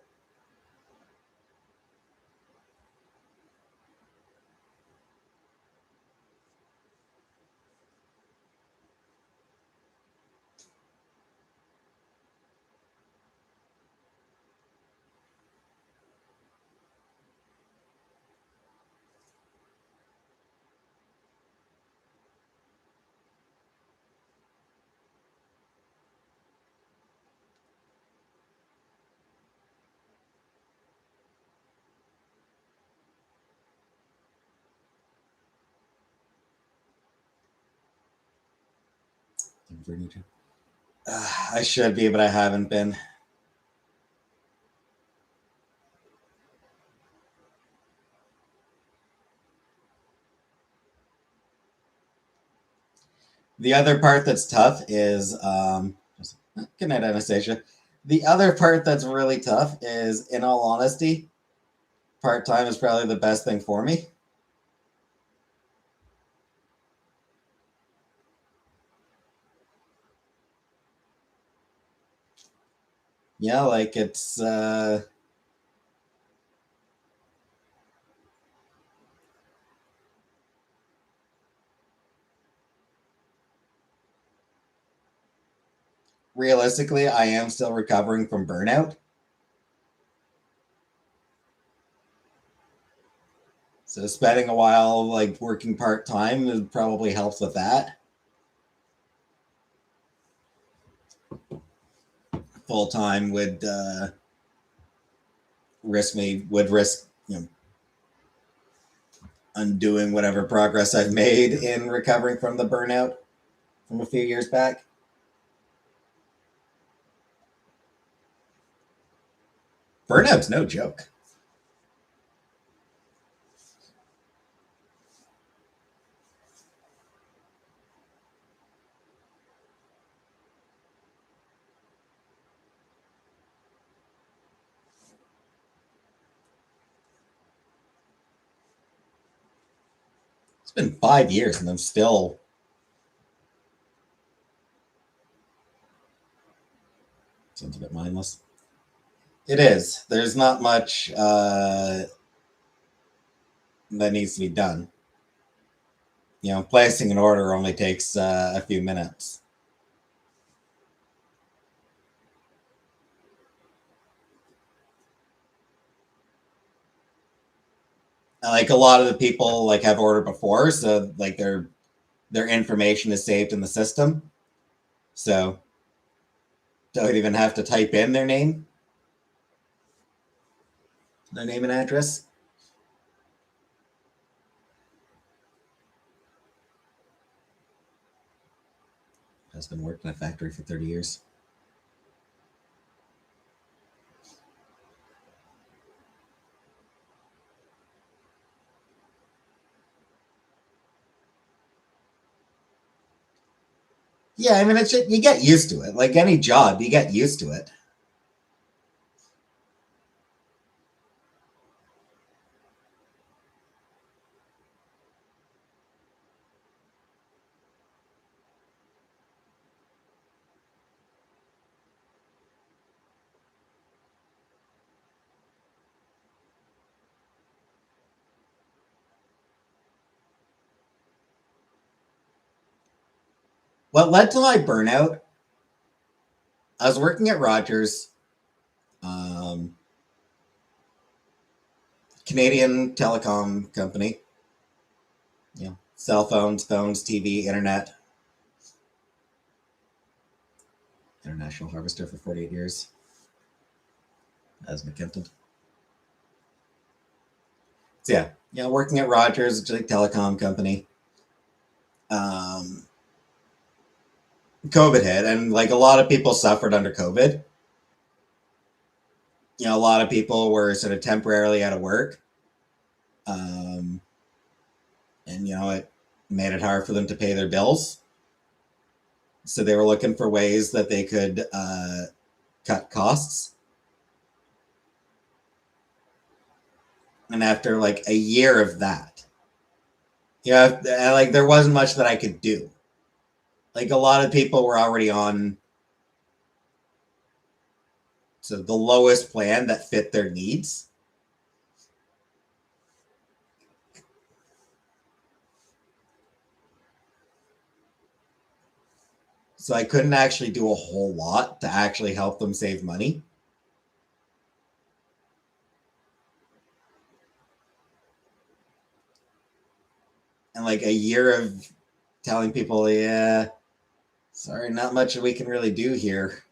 I should be, but I haven't been. The other part that's tough is good night, Anastasia. The other part that's really tough is, in all honesty, part time is probably the best thing for me. Like it's realistically, I am still recovering from burnout. So spending a while like working part time probably helps with that. Full time would risk undoing whatever progress I've made in recovering from the burnout from a few years back. Burnout's no joke. It's been 5 years and I'm still. Sounds a bit mindless. It is. There's not much that needs to be done. Placing an order only takes a few minutes. Like a lot of the people like have ordered before, so like their information is saved in the system, so don't even have to type in their name and address. Husband worked in a factory for 30 years. Yeah, I mean, you get used to it. Like any job, you get used to it. What led to my burnout? I was working at Rogers, um, Canadian telecom company. Cell phones, TV, internet. International Harvester for 48 years as an accountant. So yeah, working at Rogers, which is a telecom company. COVID hit, and like a lot of people suffered under COVID. A lot of people were sort of temporarily out of work. And it made it hard for them to pay their bills. So they were looking for ways that they could cut costs. And after like a year of that, like there wasn't much that I could do. Like a lot of people were already on the lowest plan that fit their needs. So I couldn't actually do a whole lot to actually help them save money. And like a year of telling people, yeah, sorry, not much we can really do here.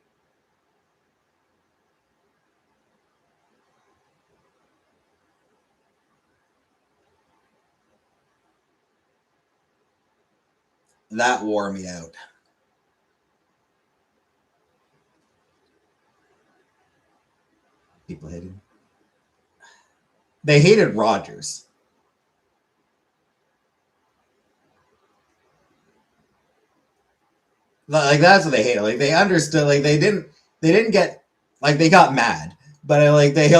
That wore me out. People hated. They hated Rogers. Like that's what they hated. Like they understood. Like they didn't get like they got mad, but like they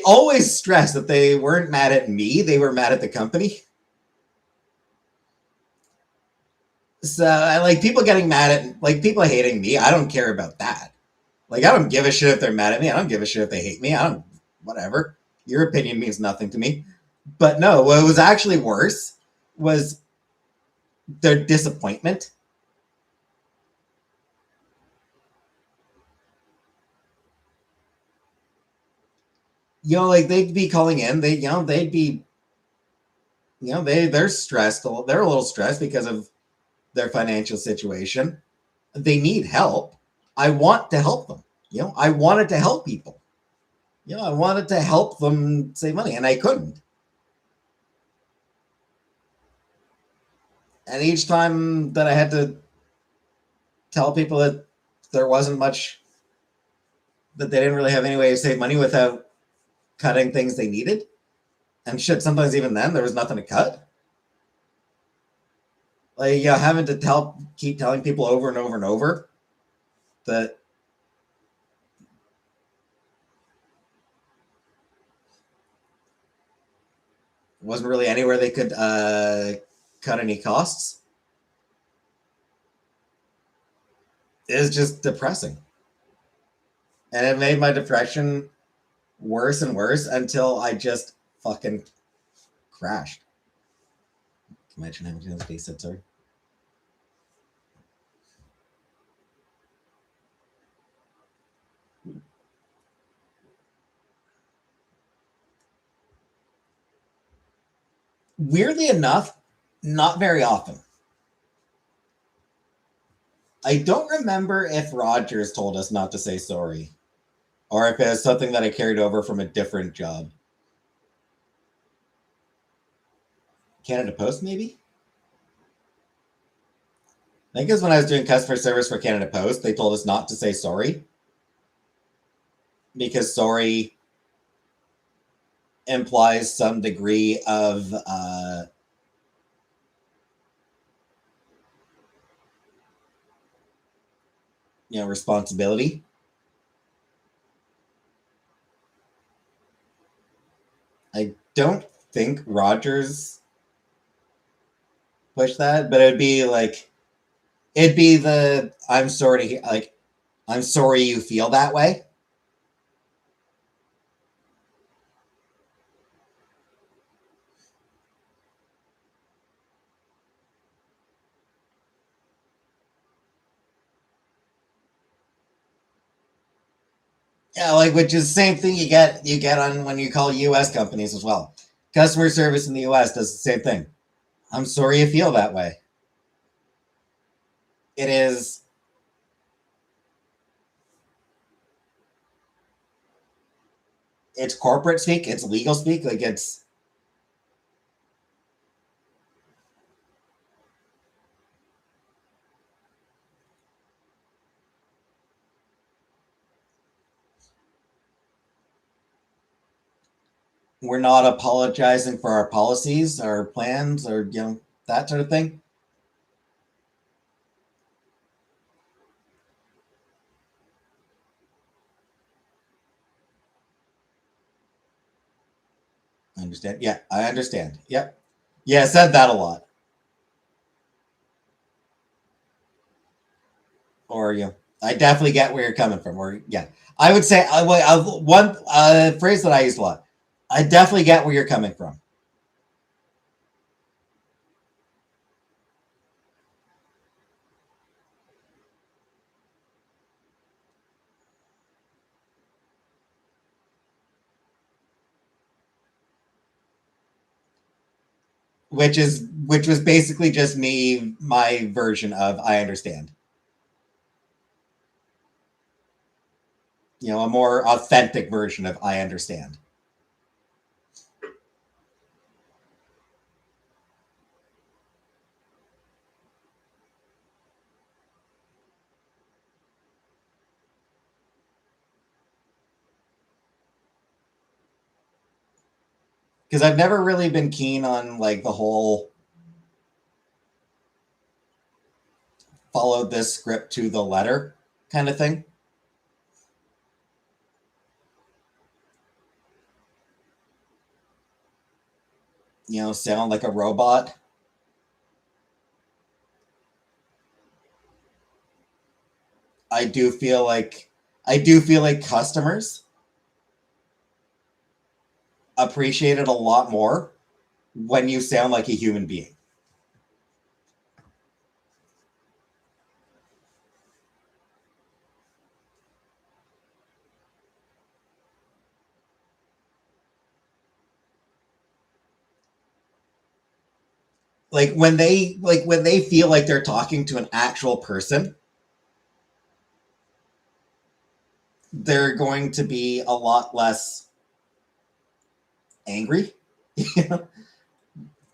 always stressed that they weren't mad at me. They were mad at the company. So like people getting mad at like people hating me. I don't care about that. Like I don't give a shit if they're mad at me. I don't give a shit if they hate me. I don't whatever. Your opinion means nothing to me. But no, what was actually worse was their disappointment. Like they'd be calling in. They'd be, they're stressed. They're a little stressed because of their financial situation. They need help. I want to help them. I wanted to help people. I wanted to help them save money, and I couldn't. And each time that I had to tell people that there wasn't much, that they didn't really have any way to save money without cutting things they needed. And shit, sometimes even then, there was nothing to cut. Like, having to keep telling people over and over and over that wasn't really anywhere they could cut any costs. It was just depressing. And it made my depression worse and worse until I just fucking crashed. Imagine having to be said, sorry. Weirdly enough, not very often. I don't remember if Rogers told us not to say sorry, or if it was something that I carried over from a different job. Canada Post, maybe? I think it was when I was doing customer service for Canada Post, they told us not to say sorry. Because sorry implies some degree of responsibility. I don't think Rogers pushed that, but it'd be the I'm sorry, like I'm sorry you feel that way. Yeah, like which is the same thing you get on when you call US companies as well. Customer service in the US does the same thing. I'm sorry you feel that way. It is it's corporate speak, it's legal speak, like it's we're not apologizing for our policies, our plans, or that sort of thing. I understand. Yeah, I understand. Yep. Yeah, I said that a lot. Or I definitely get where you're coming from. Or yeah, I would say one phrase that I use a lot. I definitely get where you're coming from. Which was basically just me, my version of I understand. A more authentic version of I understand. Because I've never really been keen on like the whole follow this script to the letter kind of thing. Sound like a robot. I do feel like customers appreciate it a lot more when you sound like a human being. When they feel like they're talking to an actual person, they're going to be a lot less angry.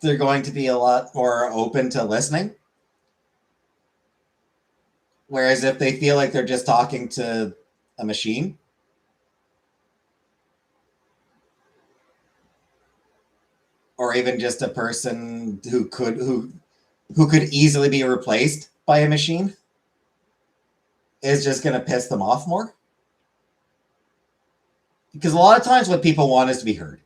They're going to be a lot more open to listening. Whereas if they feel like they're just talking to a machine, or even just a person who could easily be replaced by a machine, is just going to piss them off more. Because a lot of times what people want is to be heard.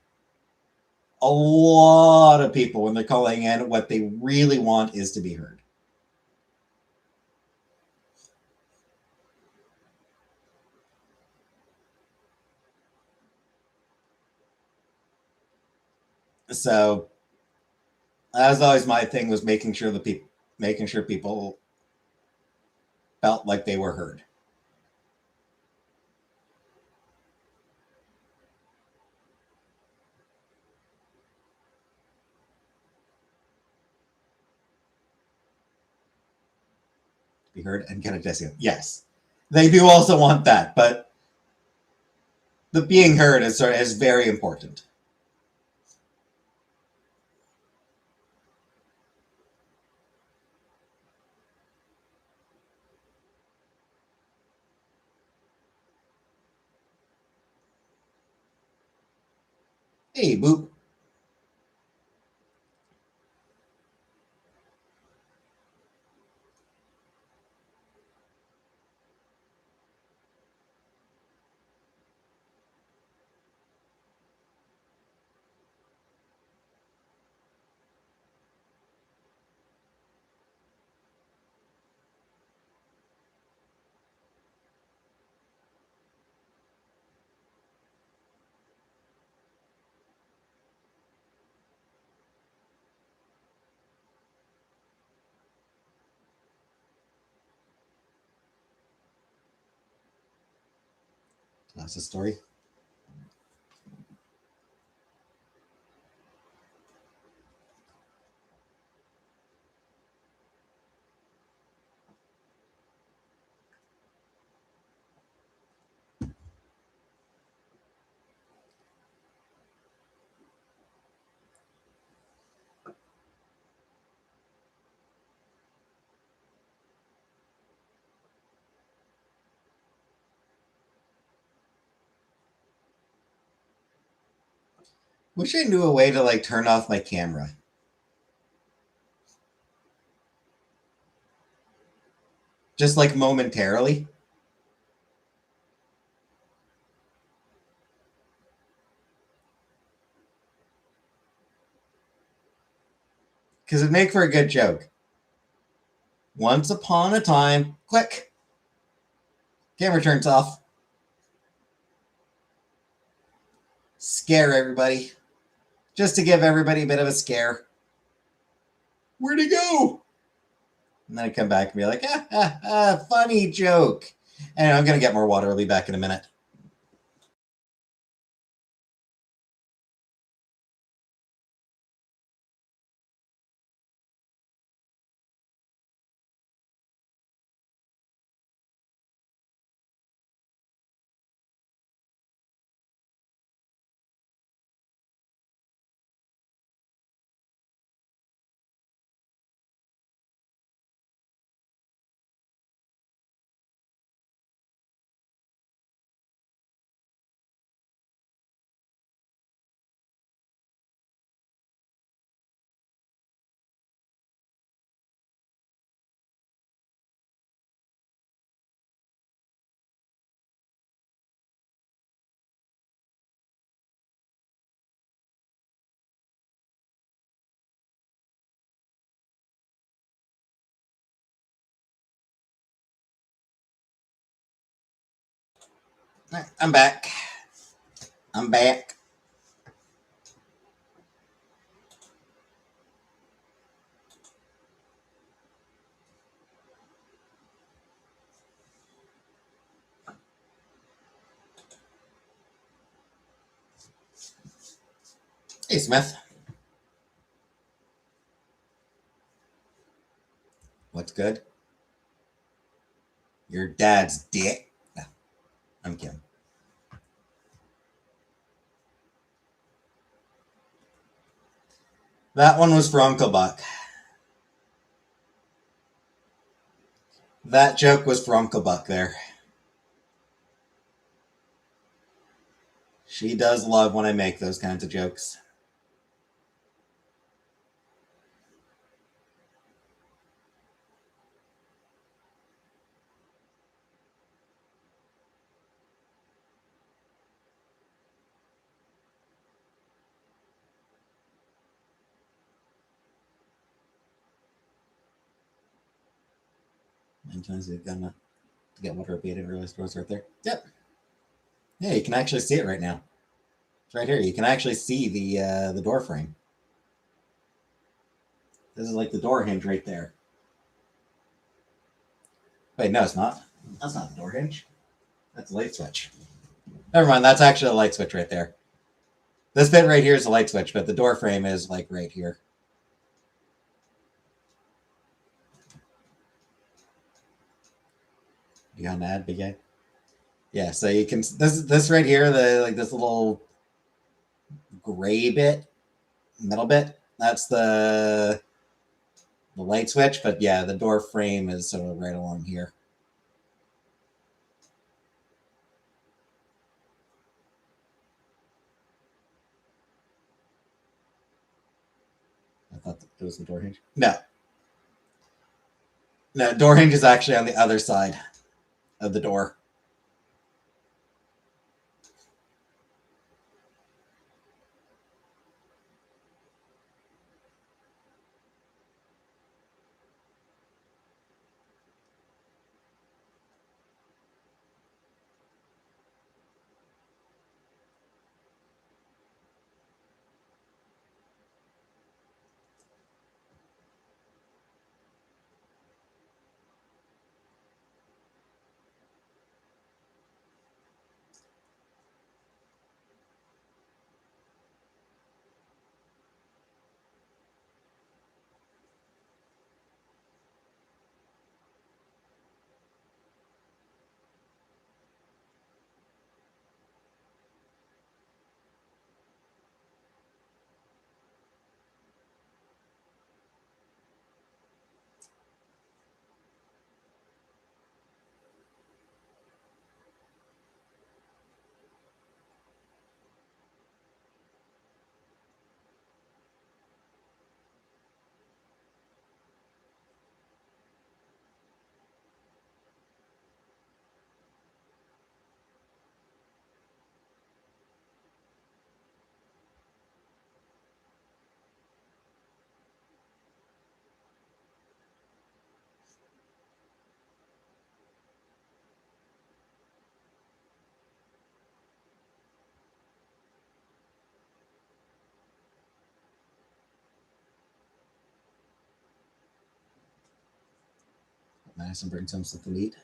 A lot of people, when they're calling in, what they really want is to be heard. So that was always my thing, was making sure people felt like they were heard. Be heard and get a discount. Yes. They do also want that, but the being heard is very important. Hey, boop. That's the story. Wish I knew a way to like turn off my camera. Just like momentarily. Because it'd make for a good joke. Once upon a time, click, camera turns off. Scare everybody. Just to give everybody a bit of a scare. Where'd he go? And then I come back and be like, funny joke. And I'm going to get more water. I'll be back in a minute. All right, I'm back. I'm back. Hey, Smith. What's good? Your dad's dick. No, I'm kidding. That one was for Uncle Buck. That joke was for Uncle Buck there. She does love when I make those kinds of jokes. Sometimes we've got to get water up at early stores right there. Yep. Yeah, you can actually see it right now. It's right here. You can actually see the door frame. This is like the door hinge right there. Wait, no, it's not. That's not the door hinge. That's a light switch. Never mind. That's actually a light switch right there. This bit right here is a light switch, but the door frame is like right here. You got an ad, big guy? Yeah, so you can this right here, the like this little gray bit, middle bit. That's the light switch, but yeah, the door frame is sort of right along here. I thought it was the door hinge. No, no, door hinge is actually on the other side of the door. Madison brings home something to eat.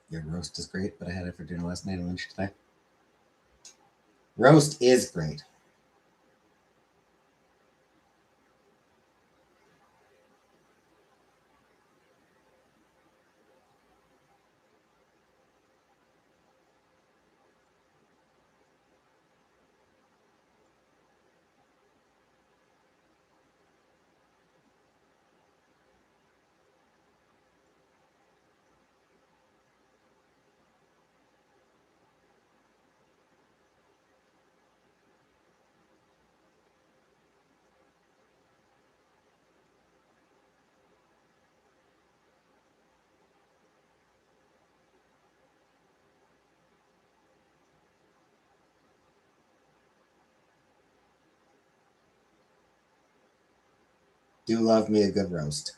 Your roast is great, but I had it for dinner last night and lunch today. Roast is great. Do love me a good roast.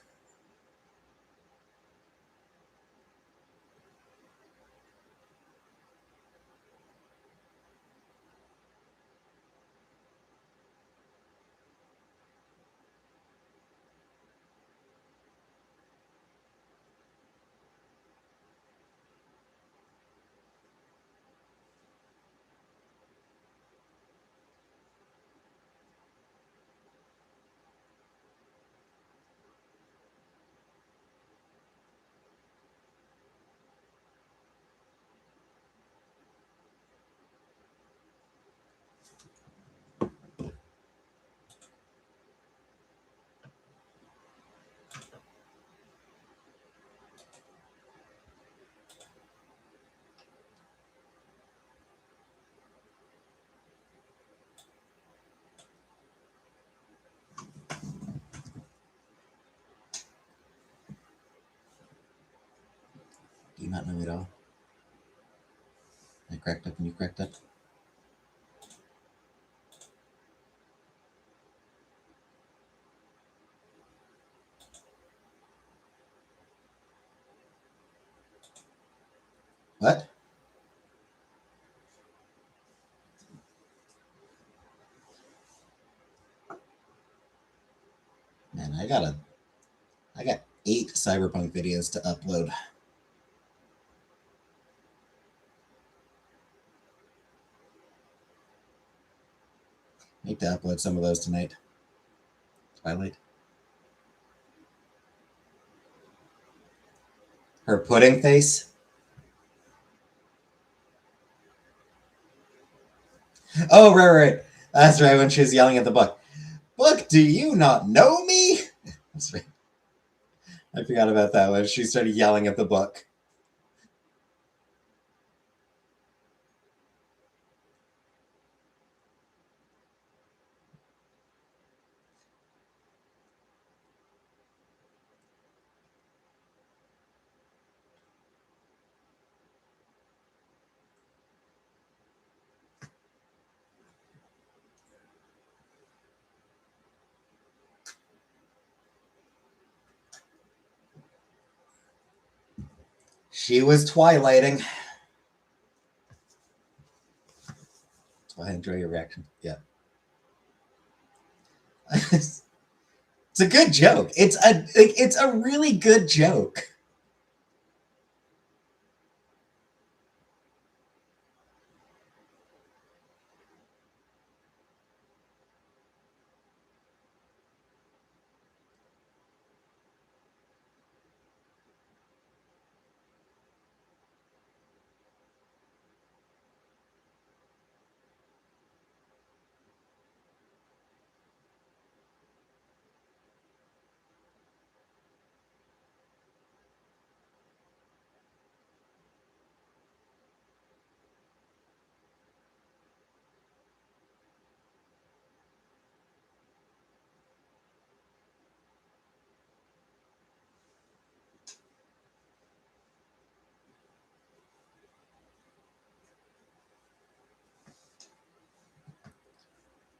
Do you not know me at all? I cracked up and you cracked up. What? Man, I got 8 Cyberpunk videos to upload. Need to upload some of those tonight. Twilight. Her pudding face. Oh, right. That's right, when she was yelling at the book. Book, do you not know me? That's right. I forgot about that when she started yelling at the book. She was twilighting. I enjoy your reaction. Yeah. It's a good joke. It's a really good joke.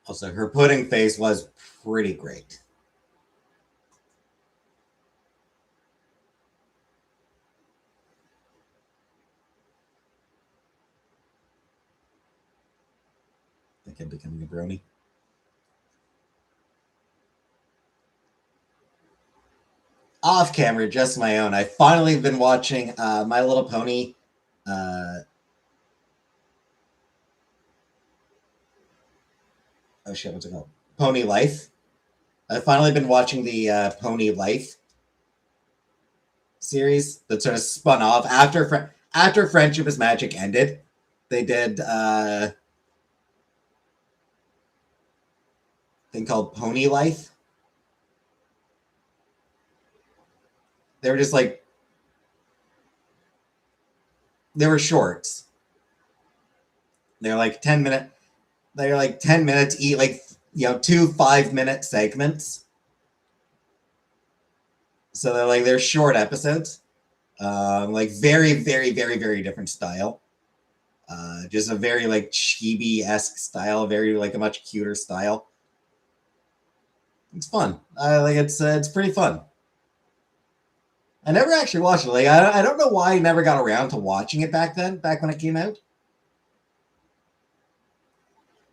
Also, her pudding face was pretty great. I think I'm becoming a brony. Off camera, just my own. I finally been watching My Little Pony. Uh, oh shit, what's it called? Pony Life. I've finally been watching the Pony Life series that sort of spun off after Friendship is Magic ended. They did a thing called Pony Life. They were just like they were shorts. They're like 10 minute. They're like 10 minutes each, like 2 5-minute segments. So they're short episodes. Like very, very, very, very different style. Just a very like chibi-esque style, very like a much cuter style. It's fun. It's pretty fun. I never actually watched it. Like I don't know why I never got around to watching it back then, back when it came out.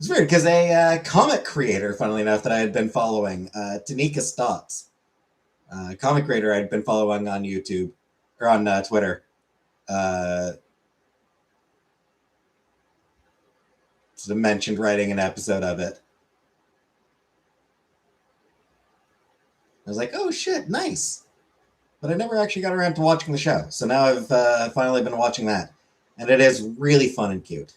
It's weird because a comic creator, funnily enough, that I had been following, Tanika Stotts, comic creator I'd been following on YouTube or on Twitter. Sort of mentioned writing an episode of it. I was like, oh shit, nice. But I never actually got around to watching the show. So now I've finally been watching that. And it is really fun and cute.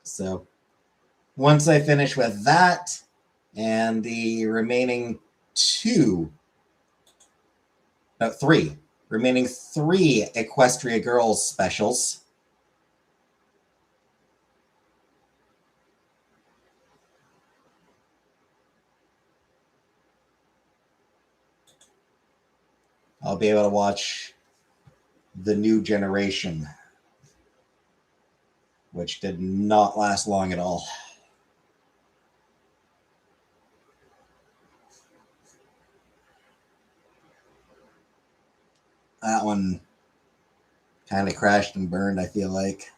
So once I finish with that and the remaining remaining three Equestria Girls specials, I'll be able to watch The New Generation, which did not last long at all. That one kind of crashed and burned, I feel like.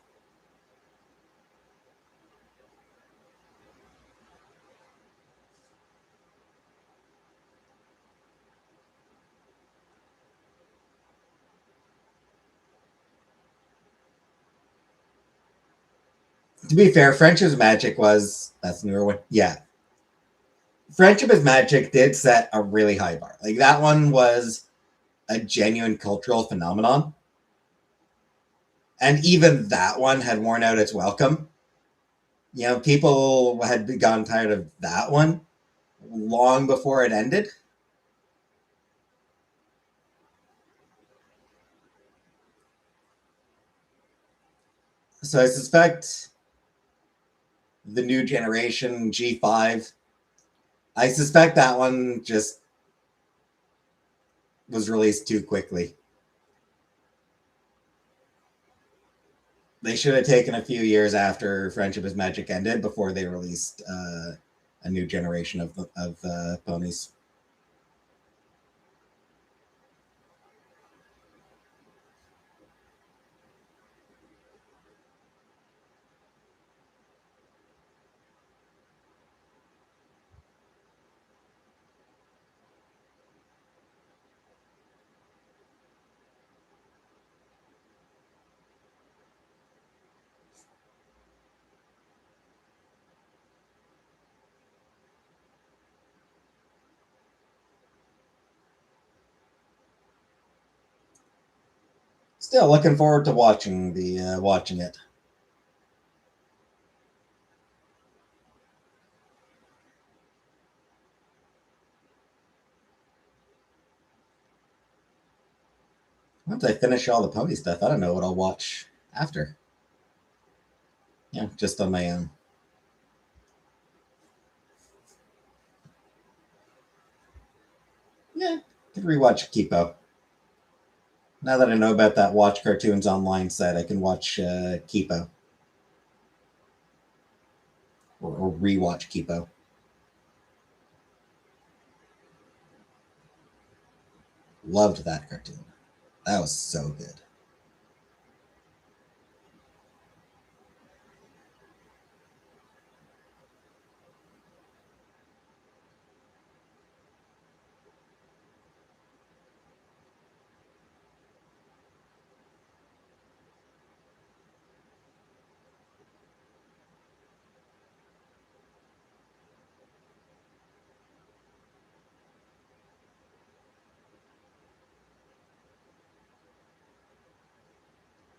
To be fair, Friendship is Magic that's the newer one. Yeah. Friendship is Magic did set a really high bar. Like that one was a genuine cultural phenomenon. And even that one had worn out its welcome. People had gotten tired of that one long before it ended. So I suspect the New Generation G5, I suspect that one just was released too quickly. They should have taken a few years after Friendship is Magic ended before they released a new generation of ponies. Still looking forward to watching it. Once I finish all the pony stuff, I don't know what I'll watch after. Yeah, just on my own. Yeah, could rewatch Kipo. Now that I know about that Watch Cartoons Online site, I can watch Kipo. Or rewatch Kipo. Loved that cartoon. That was so good.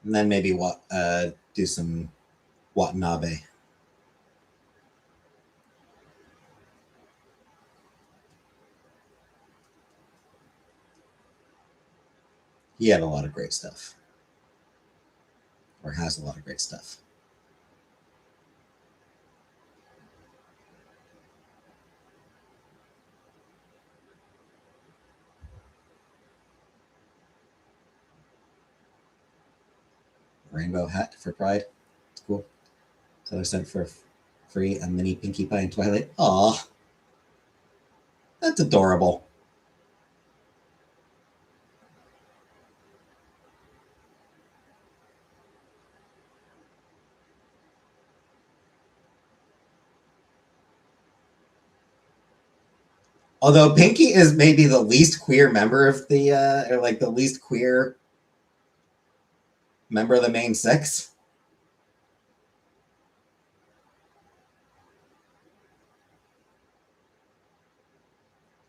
And then maybe do some Watanabe. He had a lot of great stuff. Or has a lot of great stuff. Rainbow hat for Pride. It's cool. So I sent for free a mini Pinkie Pie and Twilight. Aw. That's adorable. Although Pinkie is maybe the least queer member of the, or like the least queer member of the main six.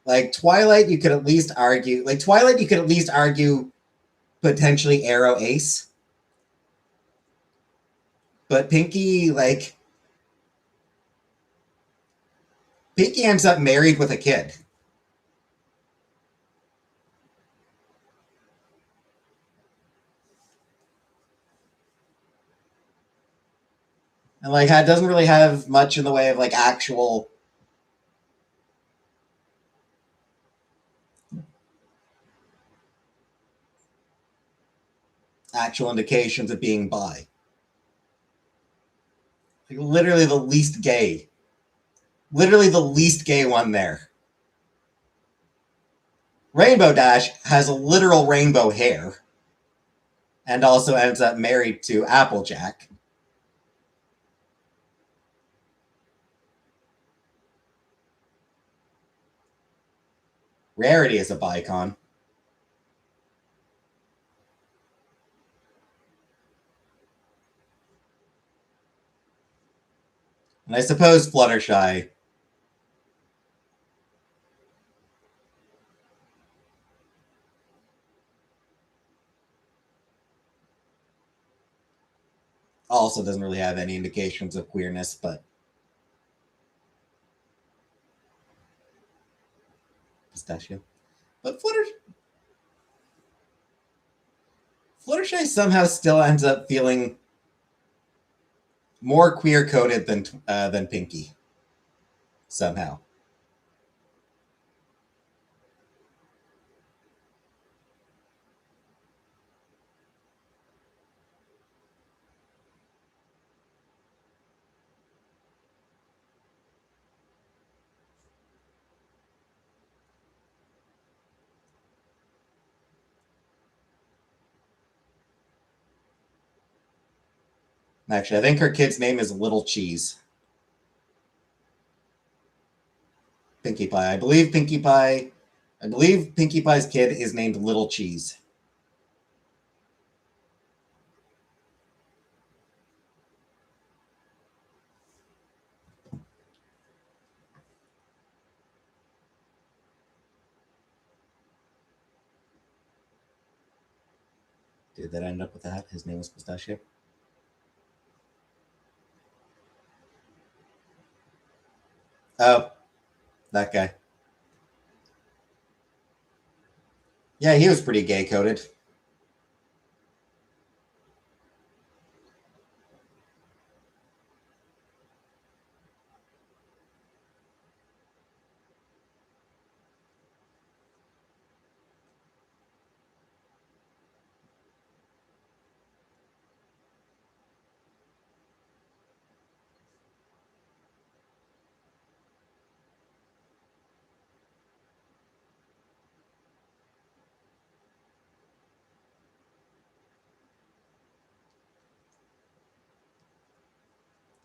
Like Twilight, you could at least argue. Like Twilight, you could at least argue potentially Arrow Ace. But Pinkie, like, Pinkie ends up married with a kid. And like doesn't really have much in the way of like actual indications of being bi. Like, literally the least gay. Literally the least gay one there. Rainbow Dash has a literal rainbow hair and also ends up married to Applejack. Rarity is a bicon. And I suppose Fluttershy also doesn't really have any indications of queerness, but Pistachio. But Fluttershy somehow still ends up feeling more queer coded than Pinkie. Somehow. Actually, I think her kid's name is Little Cheese. Pinkie Pie. I believe Pinkie Pie's kid is named Little Cheese. Did that end up with that? His name was Pistachio? Oh, that guy. Yeah, he was pretty gay coded.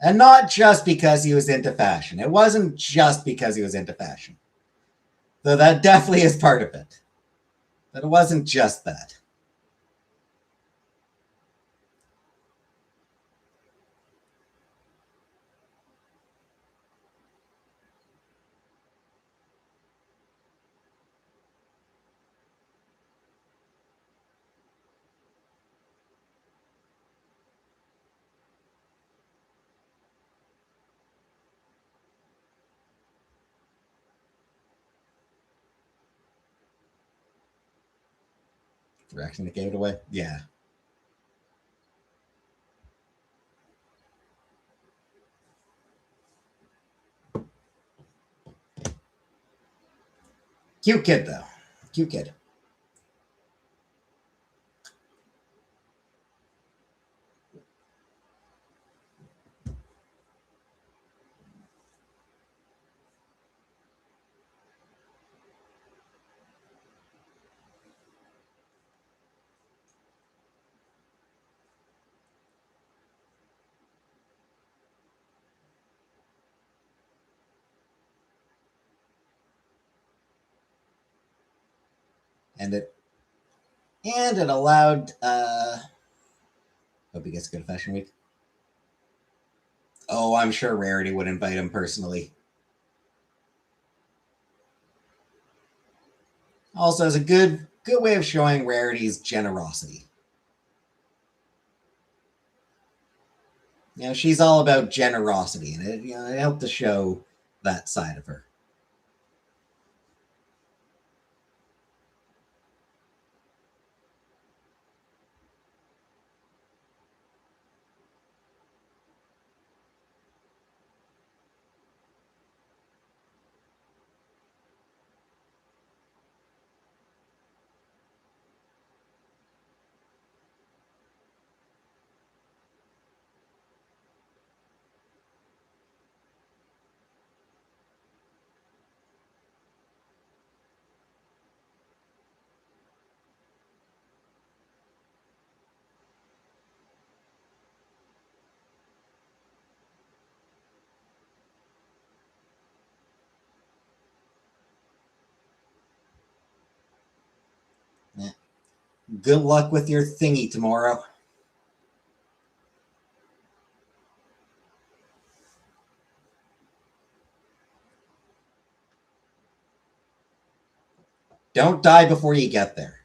And not just because he was into fashion. It wasn't just because he was into fashion. Though that definitely is part of it. But it wasn't just that. Direction that gave it away? Yeah. Cute kid, though. Cute kid. And it allowed hope he gets a good fashion week. Oh, I'm sure Rarity would invite him personally. Also, as a good way of showing Rarity's generosity. She's all about generosity, and it helped to show that side of her. Yeah. Good luck with your thingy tomorrow. Don't die before you get there.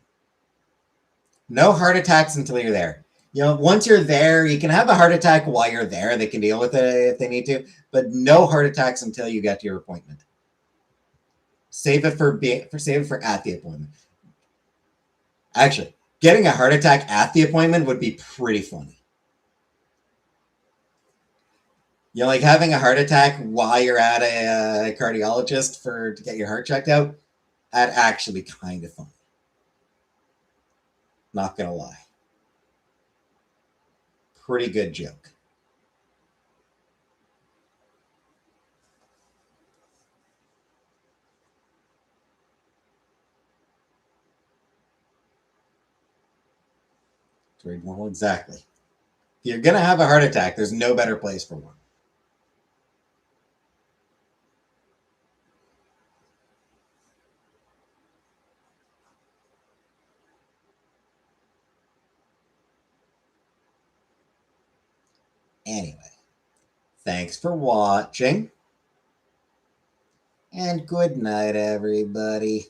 No heart attacks until you're there. Once you're there, you can have a heart attack while you're there. They can deal with it if they need to, but no heart attacks until you get to your appointment. Save it for at the appointment. Actually, getting a heart attack at the appointment would be pretty funny. Like having a heart attack while you're at a cardiologist to get your heart checked out. That'd actually be kind of funny. Not gonna lie. Pretty good joke. Trade more exactly. If you're gonna have a heart attack, there's no better place for one. Anyway, thanks for watching. And good night, everybody.